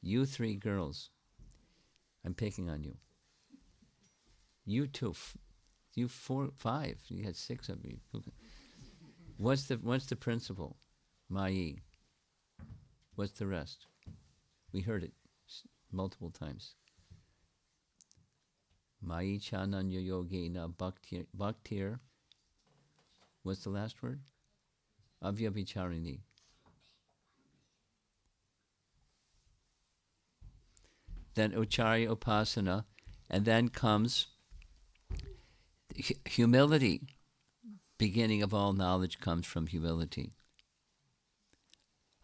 A: You 3 girls, I'm picking on you. You 2, you 4, 5. You had 6 of you. What's the principle? Mayi. What's the rest? We heard it multiple times. Mayi chananya yogena bhaktir. What's the last word? Avyabhicharini. Then Ucharya Upasana, and then comes humility. Beginning of all knowledge comes from humility.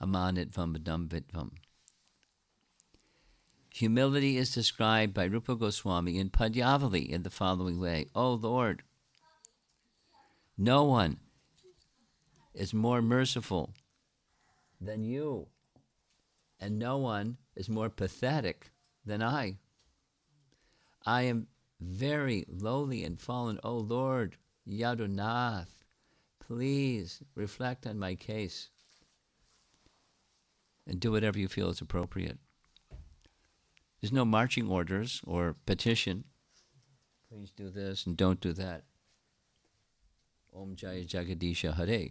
A: Amanitvam vidam. Humility is described by Rupa Goswami in Padyavali in the following way. O Lord, no one is more merciful than you, and no one is more pathetic than I. I am very lowly and fallen. O Lord, Yadunath, please reflect on my case and do whatever you feel is appropriate. There's no marching orders or petition. Please do this and don't do that. Om Jaya Jagadisha Hare.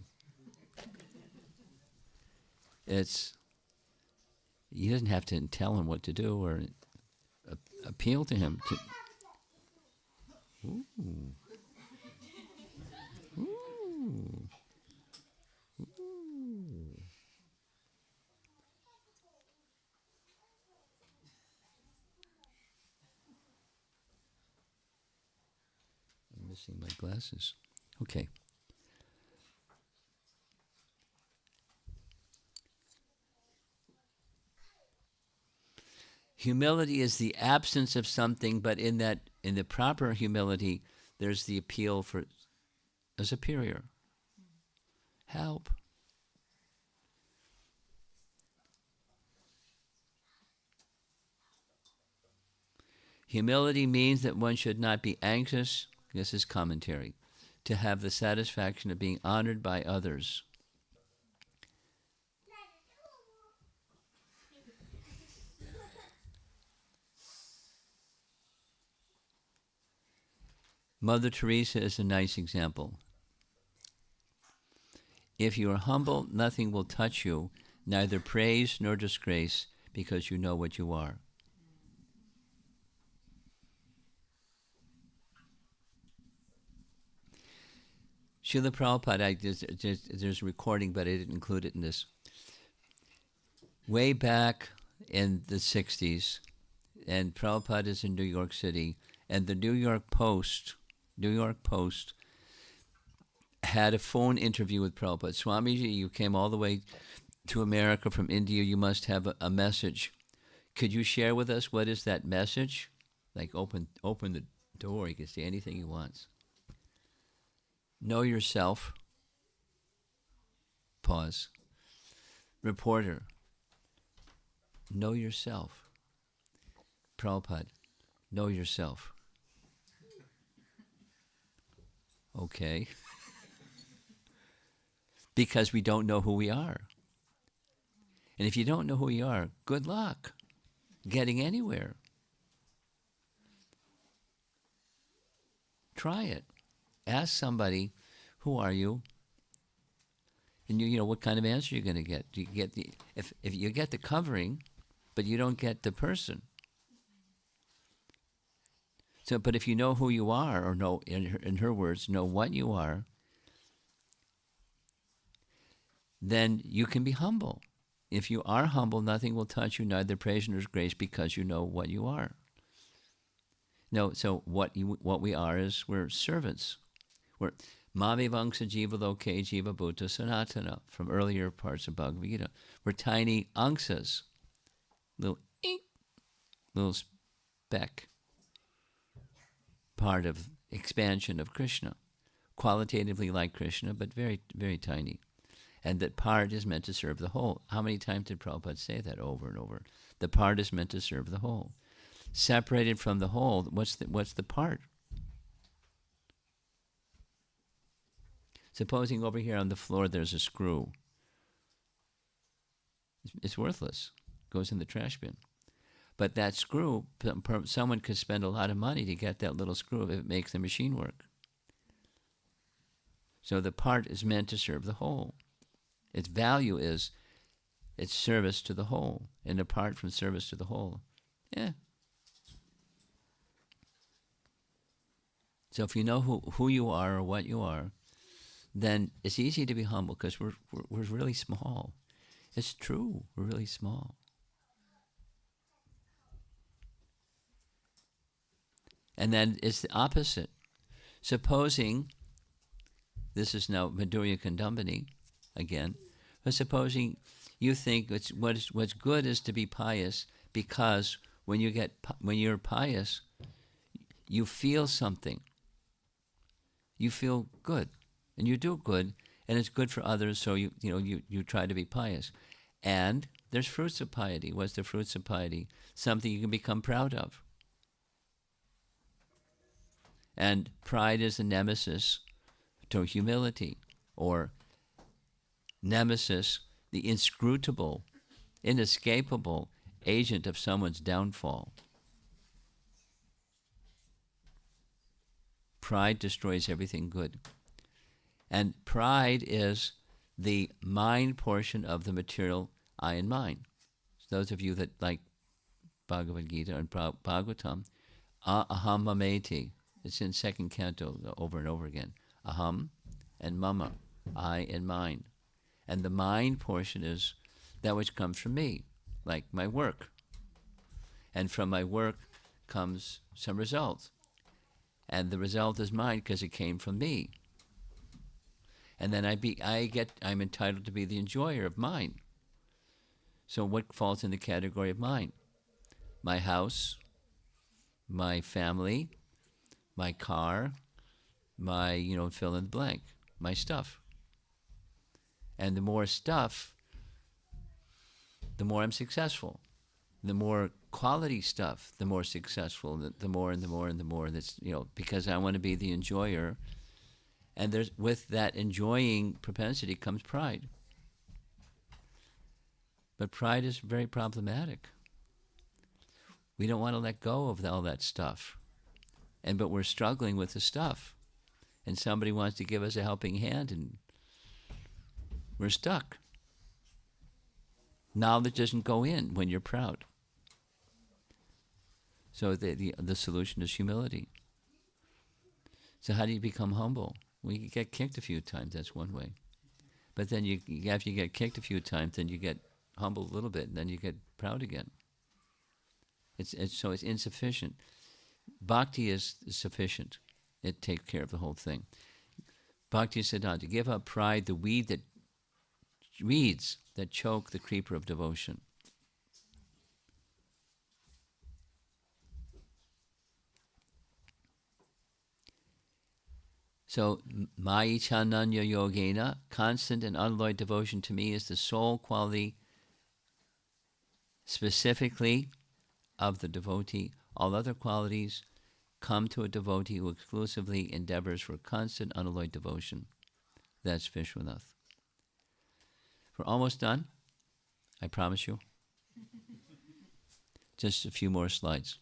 A: He doesn't have to tell him what to do or appeal to him. Ooh. Ooh. Ooh. I'm missing my glasses. Okay. Humility is the absence of something, but in the proper humility, there's the appeal for a superior. Help. Humility means that one should not be anxious, this is commentary, to have the satisfaction of being honored by others. Mother Teresa is a nice example. If you are humble, nothing will touch you, neither praise nor disgrace, because you know what you are. Srila Prabhupada, there's a recording, but I didn't include it in this. Way back in the 60s, and Prabhupada is in New York City, and the New York Post had a phone interview with Prabhupada. Swamiji, you came all the way to America from India. You must have a message. Could you share with us what is that message? Like open the door. He can say anything he wants. Know yourself. Pause. Reporter. Know yourself. Prabhupada. Know yourself. Okay. Because we don't know who we are. And if you don't know who you are, good luck getting anywhere. Try it. Ask somebody, who are you? And you know what kind of answer you're going to get. Do you get if you get the covering, but you don't get the person. So, but if you know who you are, or know, in her words, know what you are, then you can be humble. If you are humble, nothing will touch you, neither praise nor grace, because you know what you are. No, so what we are is we're servants. We're Mami Vangsa Jiva Loke Jiva Bhuta Sanatana from earlier parts of Bhagavad Gita. We're tiny angsas, little speck, part of expansion of Krishna, qualitatively like Krishna, but very, very tiny. And that part is meant to serve the whole. How many times did Prabhupada say that over and over? The part is meant to serve the whole. Separated from the whole, what's the part? Supposing over here on the floor there's a screw. It's worthless. Goes in the trash bin. But that screw, someone could spend a lot of money to get that little screw if it makes the machine work. So the part is meant to serve the whole. Its value is its service to the whole. And apart from service to the whole, So if you know who you are or what you are, then it's easy to be humble because we're really small. It's true. We're really small. And then it's the opposite. Supposing, this is now Madhurya Kandambini again, but supposing you think what's good is to be pious because when you're pious, you feel something. You feel good, and you do good, and it's good for others. So you try to be pious, and there's fruits of piety. What's the fruits of piety? Something you can become proud of. And pride is the nemesis to humility, or nemesis, the inscrutable, inescapable agent of someone's downfall. Pride destroys everything good. And pride is the mind portion of the material I and mine. So those of you that like Bhagavad Gita and Bhagavatam, aham mameti. It's in second canto over and over again. Aham and mama, I and mine. And the mind portion is that which comes from me, like my work. And from my work comes some result. And the result is mine because it came from me. And then I'm entitled to be the enjoyer of mine. So what falls in the category of mine? My house, my family, my car, my, fill in the blank, my stuff. And the more stuff, the more I'm successful. The more quality stuff, the more successful, the more and the more and the more. That's, because I want to be the enjoyer. And with that enjoying propensity comes pride. But pride is very problematic. We don't want to let go of all that stuff. But we're struggling with the stuff. And somebody wants to give us a helping hand, and we're stuck. Knowledge doesn't go in when you're proud. So the solution is humility. So how do you become humble? Well, you get kicked a few times. That's one way. But then after you get kicked a few times, then you get humble a little bit, and then you get proud again. It's insufficient. Bhakti is sufficient. It takes care of the whole thing. Bhakti Siddhanta, give up pride, the weeds that choke the creeper of devotion. So, Mai Chananya Yogena, constant and unalloyed devotion to me is the sole quality specifically of the devotee. All other qualities come to a devotee who exclusively endeavors for constant, unalloyed devotion. That's Vishwanath. We're almost done, I promise you. Just a few more slides.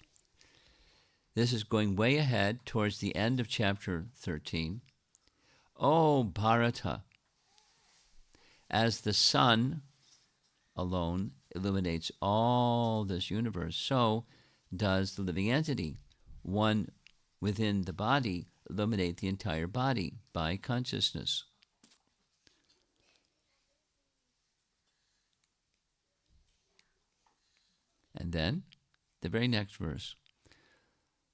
A: This is going way ahead towards the end of chapter 13. Oh, Bharata, as the sun alone illuminates all this universe, so does the living entity, one within the body, illuminate the entire body by consciousness. And then, the very next verse.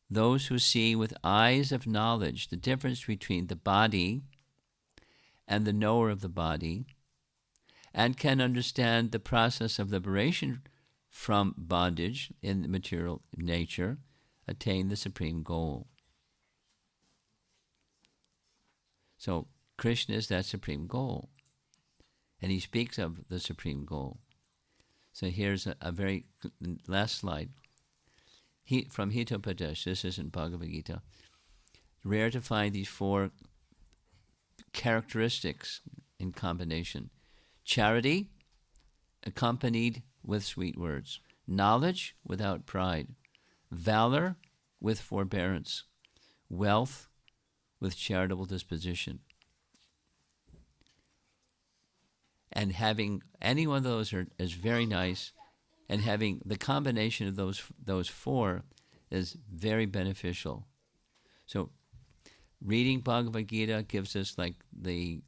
A: Those who see with eyes of knowledge the difference between the body and the knower of the body, and can understand the process of liberation from bondage in the material nature, attain the supreme goal. So Krishna is that supreme goal, and he speaks of the supreme goal. So here's a very last slide. From Hitopadesh, this isn't Bhagavad Gita. Rare to find these four characteristics in combination. Charity, accompanied with sweet words. Knowledge, without pride. Valor, with forbearance. Wealth, with charitable disposition. And having any one of those is very nice, and having the combination of those four is very beneficial. So reading Bhagavad Gita gives us like the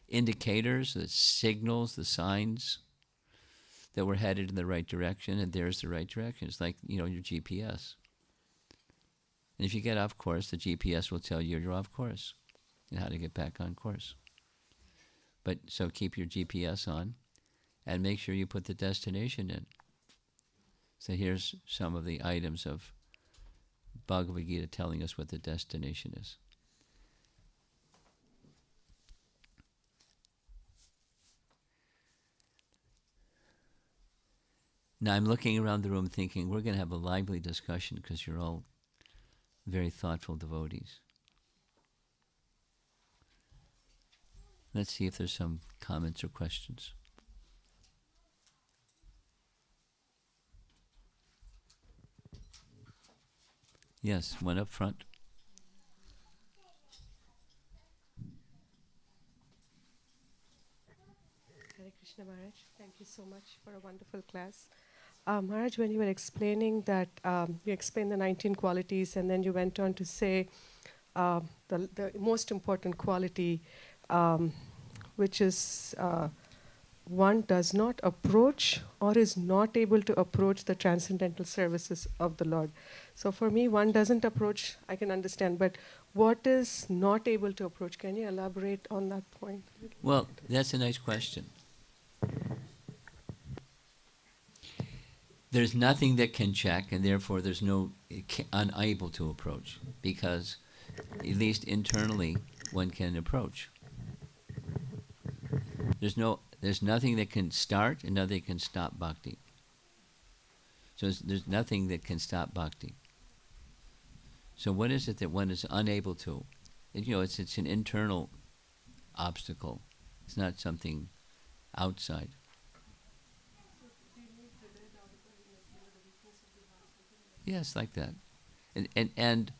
A: indicators, the signals, the signs that we're headed in the right direction, and there's the right direction. It's like, your GPS. And if you get off course, the GPS will tell you you're off course and how to get back on course. But so keep your GPS on and make sure you put the destination in. So here's some of the items of Bhagavad Gita telling us what the destination is. Now I'm looking around the room thinking we're going to have a lively discussion because you're all very thoughtful devotees. Let's see if there's some comments or questions. Yes, one up front.
C: Hare Krishna Maharaj, thank you so much for a wonderful class. Maharaj, when you were explaining that, you explained the 19 qualities and then you went on to say the most important quality, which is one does not approach or is not able to approach the transcendental services of the Lord. So for me, one doesn't approach, I can understand, but what is not able to approach? Can you elaborate on that point?
A: Well, that's a nice question. There's nothing that can check, and therefore there's unable to approach, because at least internally one can approach. There's nothing that can start and nothing can stop bhakti. So there's nothing that can stop bhakti. So what is it that one is unable to? It's an internal obstacle. It's not something outside. Yes, like that. And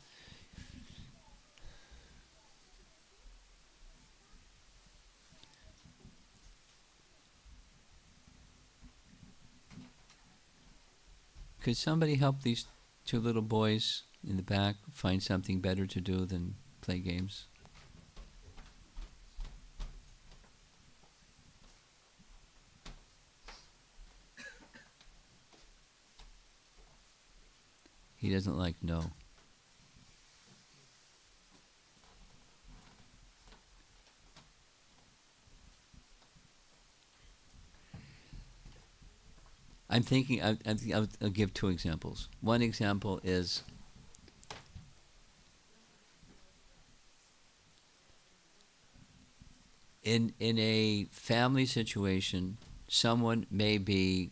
A: could somebody help these two little boys in the back find something better to do than play games? He doesn't like no. I'm thinking, I'll give two examples. One example is in a family situation, someone may be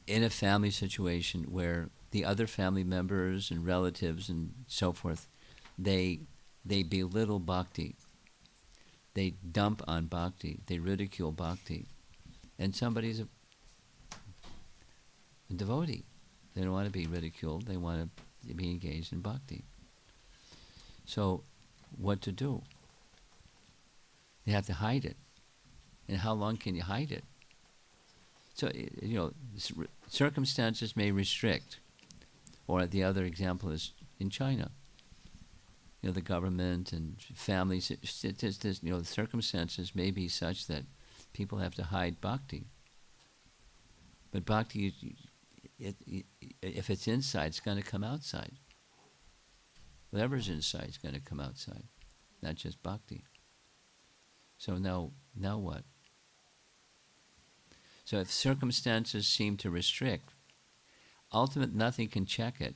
A: in a family situation where the other family members and relatives and so forth, they belittle bhakti. They dump on bhakti. They ridicule bhakti. And somebody's a devotee. They don't want to be ridiculed. They want to be engaged in bhakti. So what to do? They have to hide it. And how long can you hide it? So, circumstances may restrict. Or the other example is in China. The government and families, the circumstances may be such that people have to hide bhakti. But bhakti, if it's inside, it's going to come outside. Whatever's inside is going to come outside, not just bhakti. So now what? So if circumstances seem to restrict, ultimately nothing can check it.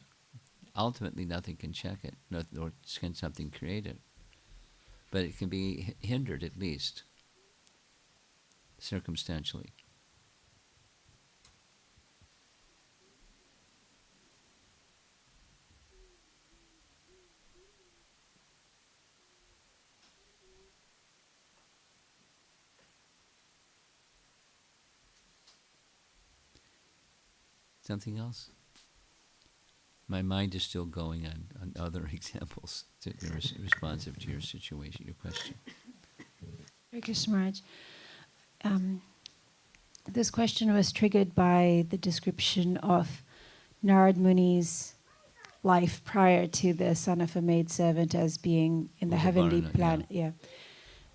A: Ultimately nothing can check it, nor can something create it. But it can be hindered at least, circumstantially. Something else? My mind is still going on other examples that are responsive to your situation, your question.
D: Hare Krishna Maharaj. Um, this question was triggered by the description of Narad Muni's life prior to the son of a maidservant as being in the heavenly
A: Udavarana,
D: planet. Yeah.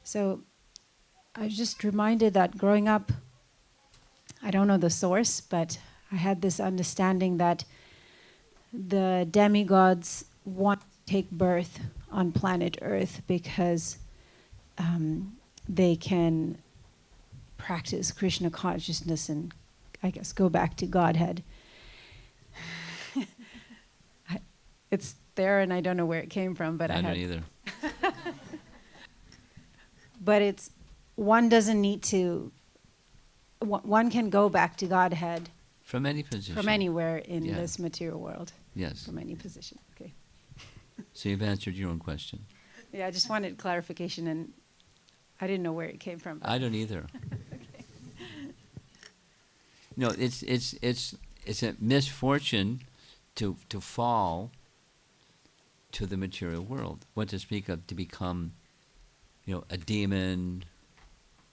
D: So I was just reminded that growing up, I don't know the source, but I had this understanding that the demigods want to take birth on planet Earth because they can practice Krishna consciousness and, I guess, go back to Godhead. It's there, and I don't know where it came from, but
A: I
D: I
A: don't
D: had.
A: either.
D: But it's one doesn't need to. One can go back to Godhead
A: From any position.
D: from anywhere in
A: Yeah.
D: this material world.
A: Yes.
D: From any position. Okay.
A: So you've answered your own question.
D: Yeah, I just wanted clarification, and I didn't know where it came from.
A: I don't either. No, it's a misfortune to fall to the material world. What to speak of to become, a demon,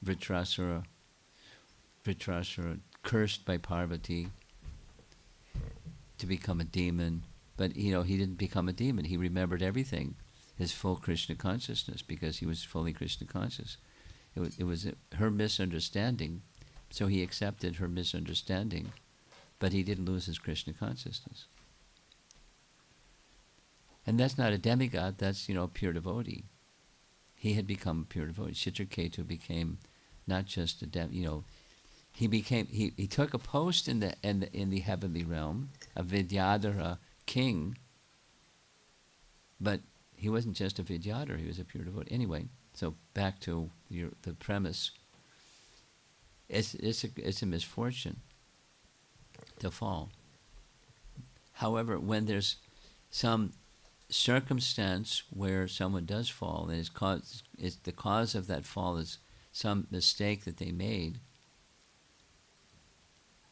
A: Vritrasura, cursed by Parvati, to become a demon. But he didn't become a demon. He remembered everything, his full Krishna consciousness, because he was fully Krishna conscious. It was her misunderstanding, so he accepted her misunderstanding, but he didn't lose his Krishna consciousness. And that's not a demigod, that's, a pure devotee. He had become a pure devotee. Ch.13-Nature became not just a he took a post in the heavenly realm, a Vidyadhara king, but he wasn't just a Vidyadhara, he was a pure devotee. Anyway, so back to the premise. It's a misfortune to fall. However, when there's some circumstance where someone does fall, and the cause of that fall is some mistake that they made,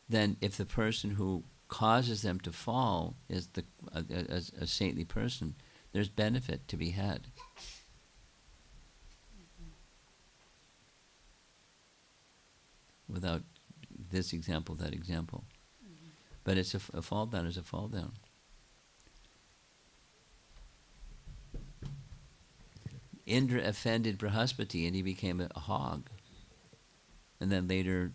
A: then if the person who causes them to fall is a saintly person, there's benefit to be had. Without this example, that example. But it's a fall down is a fall down. Indra offended Brahaspati and he became a hog. And then later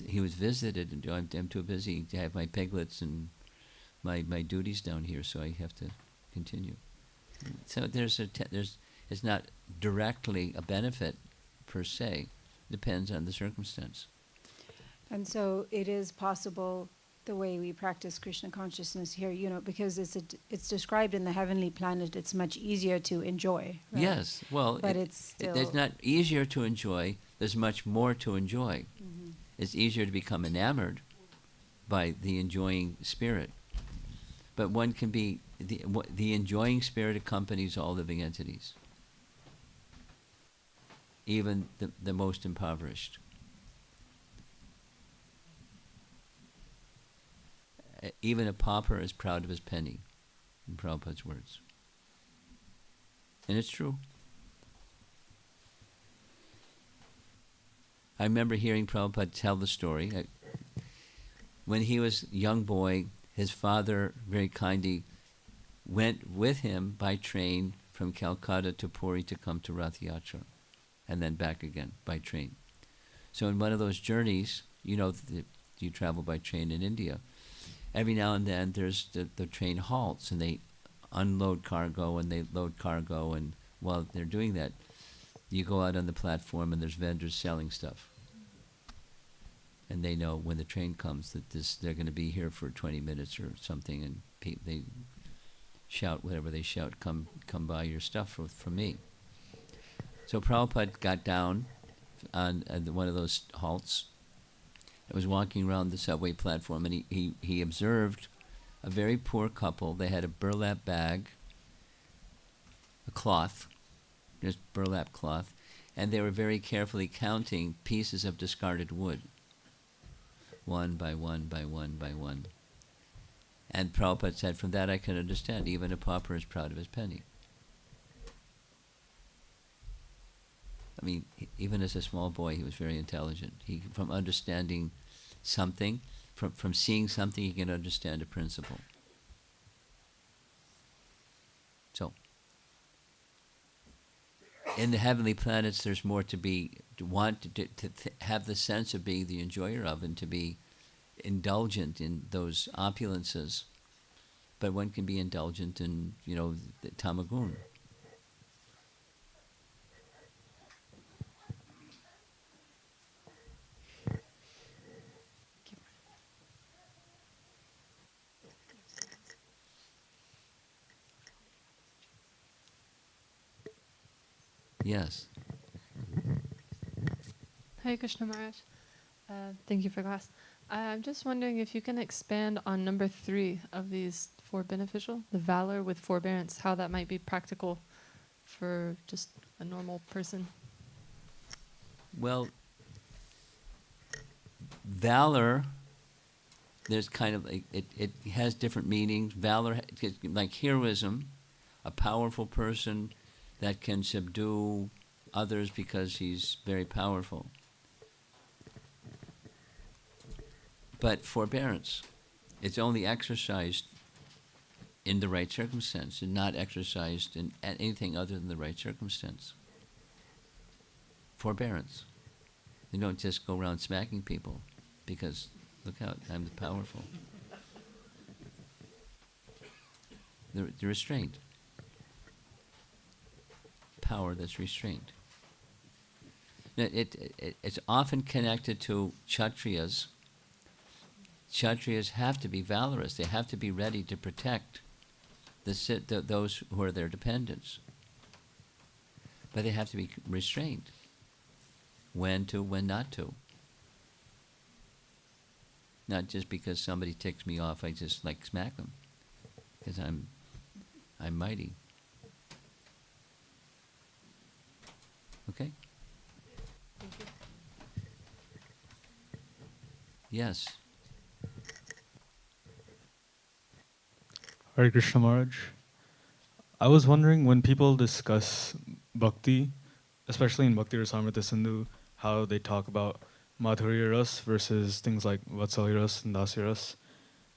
A: he was visited and I'm too busy to have my piglets and my duties down here, so I have to continue. So it's not directly a benefit per se. Depends on the circumstance.
D: And so it is possible, the way we practice Krishna consciousness here, because it's described in the heavenly planet, it's much easier to enjoy. Right?
A: Yes, well,
D: but it's still.
A: It's not easier to enjoy. There's much more to enjoy.
D: Mm-hmm.
A: It's easier to become enamored by the enjoying spirit. But one can be the enjoying spirit accompanies all living entities, even the most impoverished. Even a pauper is proud of his penny, in Prabhupada's words. And it's true. I remember hearing Prabhupada tell the story. When he was a young boy, his father very kindly went with him by train from Calcutta to Puri to come to Rath Yatra, and then back again by train. So in one of those journeys, you travel by train in India, every now and then there's the train halts and they unload cargo and they load cargo, and while they're doing that, you go out on the platform and there's vendors selling stuff. And they know when the train comes that they're going to be here for 20 minutes or something, and they shout whatever they shout, come buy your stuff from me. So Prabhupada got down on one of those halts. I was walking around the subway platform, and he observed a very poor couple. They had a burlap bag, a cloth, just burlap cloth, and they were very carefully counting pieces of discarded wood, one by one by one by one. And Prabhupada said, from that I can understand, even a pauper is proud of his penny. I mean, even as a small boy, he was very intelligent. From understanding something, from seeing something, he can understand a principle. So, in the heavenly planets, there's more to have the sense of being the enjoyer of, and to be indulgent in those opulences. But one can be indulgent in, the tamagun. Yes.
E: Hare Krishna Maharaj. Thank you for class. I'm just wondering if you can expand on number 3 of these 4 beneficial, the valor with forbearance, how that might be practical for just a normal person.
A: Well, valor, there's kind of, it has different meanings. Valor, like heroism, a powerful person that can subdue others because he's very powerful. But forbearance, it's only exercised in the right circumstance and not exercised in anything other than the right circumstance. Forbearance. You don't just go around smacking people because, look out, I'm the powerful. The restraint. Power that's restrained. Now, it's often connected to Kshatriyas. Kshatriyas have to be valorous. They have to be ready to protect those who are their dependents. But they have to be restrained. When to, when not to. Not just because somebody ticks me off, I just smack them. Because I'm mighty. Okay?
E: Thank you.
A: Yes.
F: Hare Krishna Maharaj. I was wondering, when people discuss bhakti, especially in Bhakti Rasamrita Sindhu, how they talk about Madhurya Ras versus things like Vatsalya Ras and Dasya Ras,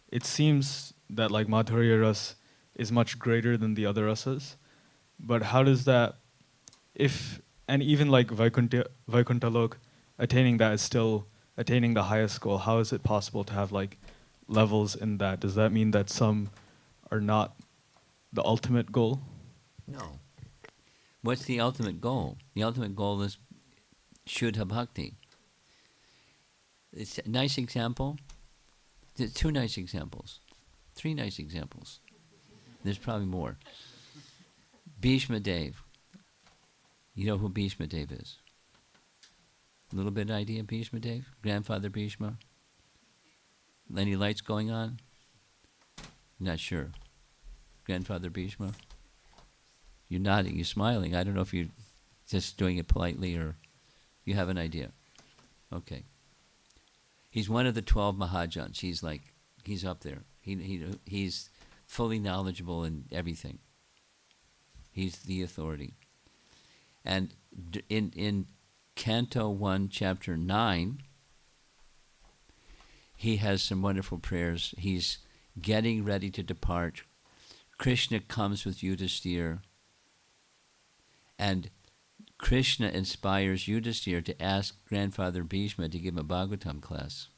F: it seems that Madhurya Ras is much greater than the other rasas. But how does that, and even Vaikuntha Lok, attaining that is still attaining the highest goal. How is it possible to have levels in that? Does that mean that some are not the ultimate goal?
A: No. What's the ultimate goal? The ultimate goal is Shuddha Bhakti. It's a nice example. There's 2 nice examples. 3 nice examples. There's probably more. Bhishma Dev. You know who Bhishma Dev is? A little bit idea, Bhishma Dev? Grandfather Bhishma? Any lights going on? Not sure. Grandfather Bhishma? You're nodding, you're smiling. I don't know if you're just doing it politely or you have an idea. Okay. He's one of the 12 Mahajans. He's up there. He's fully knowledgeable in everything. He's the authority. And in Canto 1, Chapter 9, he has some wonderful prayers. He's getting ready to depart. Krishna comes with Yudhisthira, and Krishna inspires Yudhisthira to ask Grandfather Bhishma to give him a Bhagavatam class.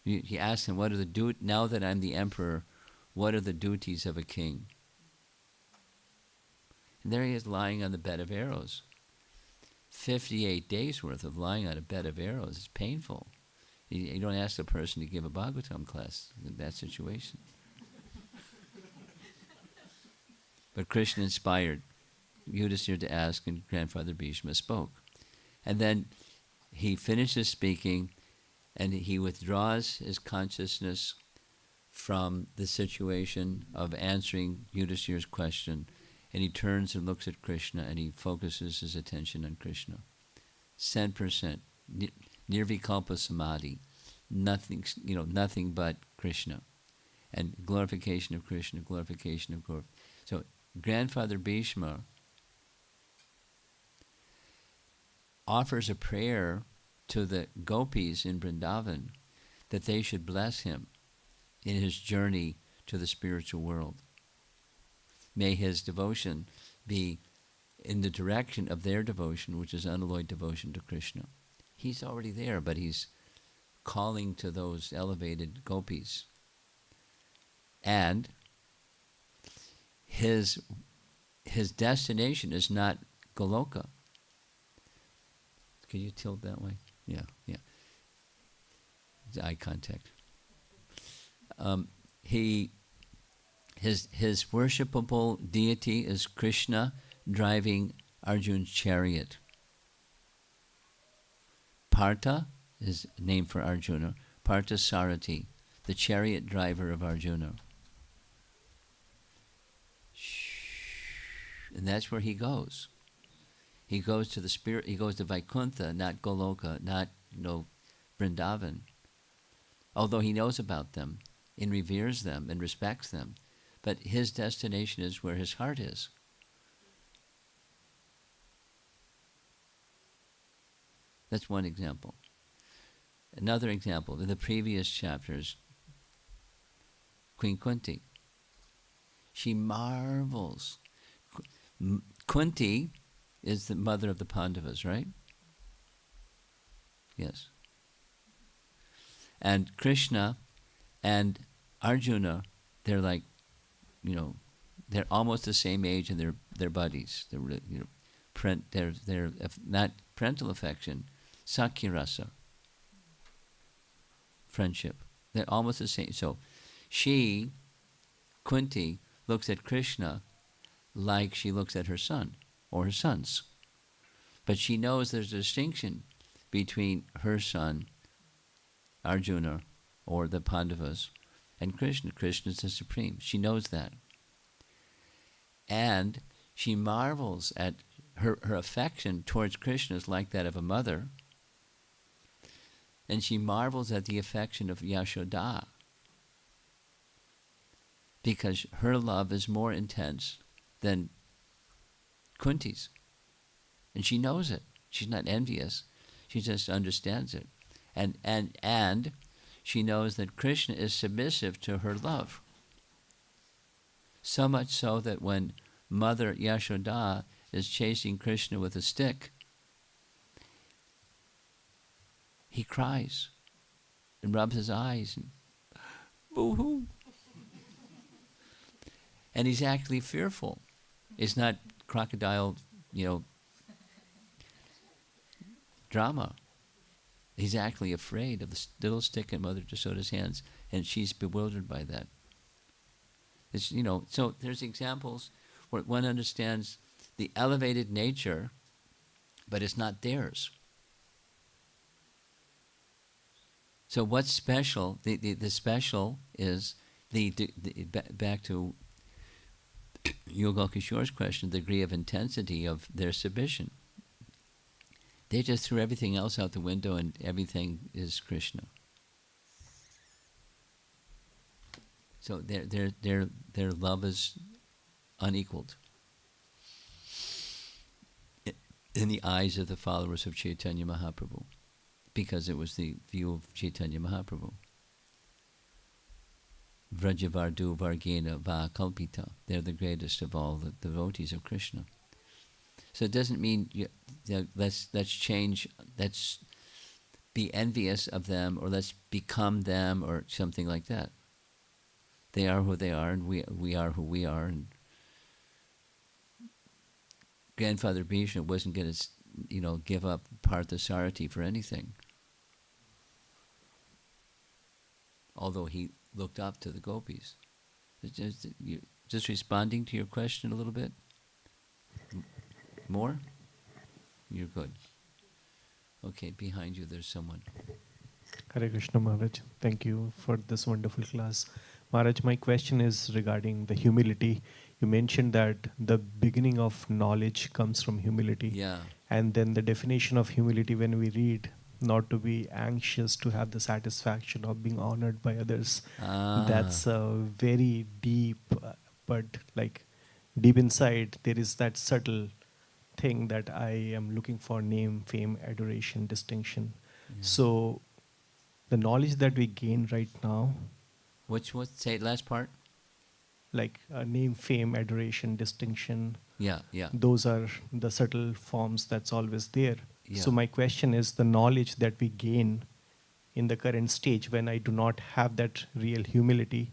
A: He asks him, now that I'm the emperor, what are the duties of a king? And there he is lying on the bed of arrows. 58 days worth of lying on a bed of arrows. It's painful. You don't ask a person to give a Bhagavatam class in that situation. But Krishna inspired Yudhisthira to ask, and Grandfather Bhishma spoke. And then he finishes speaking, and he withdraws his consciousness from the situation of answering Yudhisthira's question, and he turns and looks at Krishna, and he focuses his attention on Krishna. 100%. Nirvikalpa Samadhi. Nothing but Krishna. And glorification of Krishna, glorification of So Grandfather Bhishma offers a prayer to the gopis in Vrindavan that they should bless him in his journey to the spiritual world. May his devotion be in the direction of their devotion, which is unalloyed devotion to Krishna. He's already there, but he's calling to those elevated gopis. And his destination is not Goloka. Can you tilt that way? Yeah. It's eye contact. His worshipable deity is Krishna driving Arjun's chariot. Partha is named for Arjuna. Partha Sarati, the chariot driver of Arjuna. And that's where he goes. He goes to the spirit. He goes to Vaikuntha, not Goloka, not Vrindavan. Although he knows about them and reveres them and respects them, but his destination is where his heart is. That's one example. Another example, in the previous chapters, Queen Kunti. She marvels. Kunti is the mother of the Pandavas, right? Yes. And Krishna and Arjuna, they're like, they're almost the same age, and they're buddies. They're not parental affection, sakyarasa, friendship. They're almost the same. So she, Kunti, looks at Krishna like she looks at her son or her sons. But she knows there's a distinction between her son, Arjuna, or the Pandavas, and Krishna. Krishna is the supreme. She knows that. And she marvels at her affection towards Krishna is like that of a mother. And she marvels at the affection of Yashoda, because her love is more intense than Kunti's. And she knows it. She's not envious. She just understands it. And she knows that Krishna is submissive to her love. So much so that when Mother Yashoda is chasing Krishna with a stick, he cries and rubs his eyes and boo-hoo. And he's actually fearful. It's not crocodile, drama. He's actually afraid of the little stick in Mother Yasoda's hands, and she's bewildered by that. It's, so there's examples where one understands the elevated nature, but it's not theirs. So what's special? The special is back to Yogal Kishore's question, the degree of intensity of their submission. They just threw everything else out the window, and everything is Krishna. So their love is unequaled in the eyes of the followers of Chaitanya Mahaprabhu, because it was the view of Chaitanya Mahaprabhu. Vrajavardu Vargena Va Kalpita. They're the greatest of all the devotees of Krishna. So it doesn't mean let's change, let's be envious of them, or let's become them, or something like that. They are who they are, and we are who we are. And Grandfather Bhishma wasn't going to, give up Parthasarati for anything. Although he looked up to the gopis. Just responding to your question a little bit? More? You're good. Okay, behind you there's someone.
G: Hare Krishna Maharaj, thank you for this wonderful class. Maharaj, my question is regarding the humility. You mentioned that the beginning of knowledge comes from humility.
A: Yeah.
G: And then the definition of humility, when we read, not to be anxious to have the satisfaction of being honored by others. That's very deep, but like deep inside, there is that subtle thing that I am looking for name, fame, adoration, distinction.
A: Yeah.
G: So the knowledge that we gain right now,
A: What? Say the last part.
G: like name, fame, adoration, distinction,
A: Yeah, yeah,
G: those are the subtle forms that's always there.
A: yeah.
G: So my question is the knowledge that we gain in the current stage when I do not have that real humility.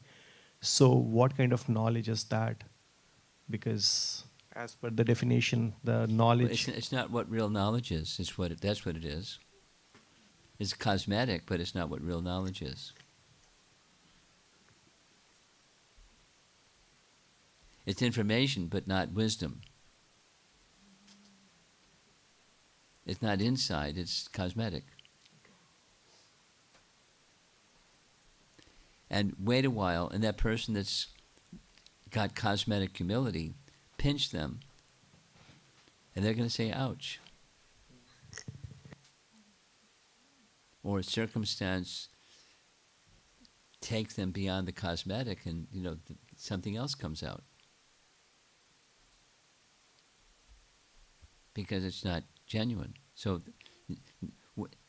G: So what kind of knowledge is that? Because as per the definition, the
A: Well,
G: knowledge,
A: it's not what real knowledge is. It's what that's what it is. It's cosmetic, but it's not what real knowledge is. It's information, but not wisdom. It's not inside, it's cosmetic. And wait a while, and that person that's got cosmetic humility, pinch them, and they're going to say, ouch. Or a circumstance takes them beyond the cosmetic, and something else comes out. Because it's not genuine. So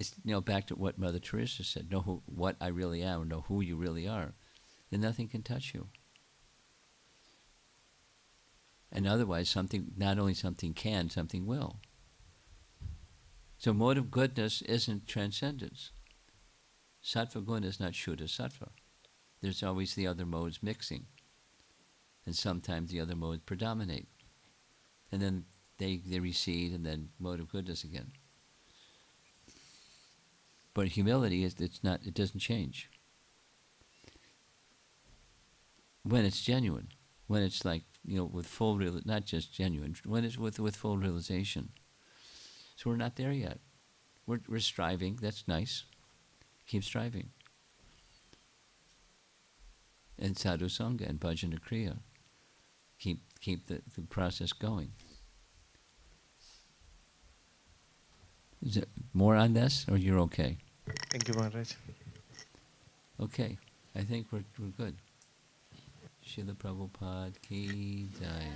A: it's back to what Mother Teresa said: know what I really am, or know who you really are, then nothing can touch you. And otherwise, not only something can, something will. So mode of goodness isn't transcendence. Sattva guna is not Shuddha Sattva. There's always the other modes mixing, and sometimes the other modes predominate, and then they recede, and then mode of goodness again. But humility it doesn't change. When it's genuine, when it's like, with full not just genuine, when it's with full realization. So we're not there yet. We're striving. That's nice. Keep striving. And sadhu sangha and bhajana kriya. Keep the process going. Is there more on this, or you're okay?
G: thank you, Maharaj.
A: Okay, I think we're good. Srila Prabhupada ki jai.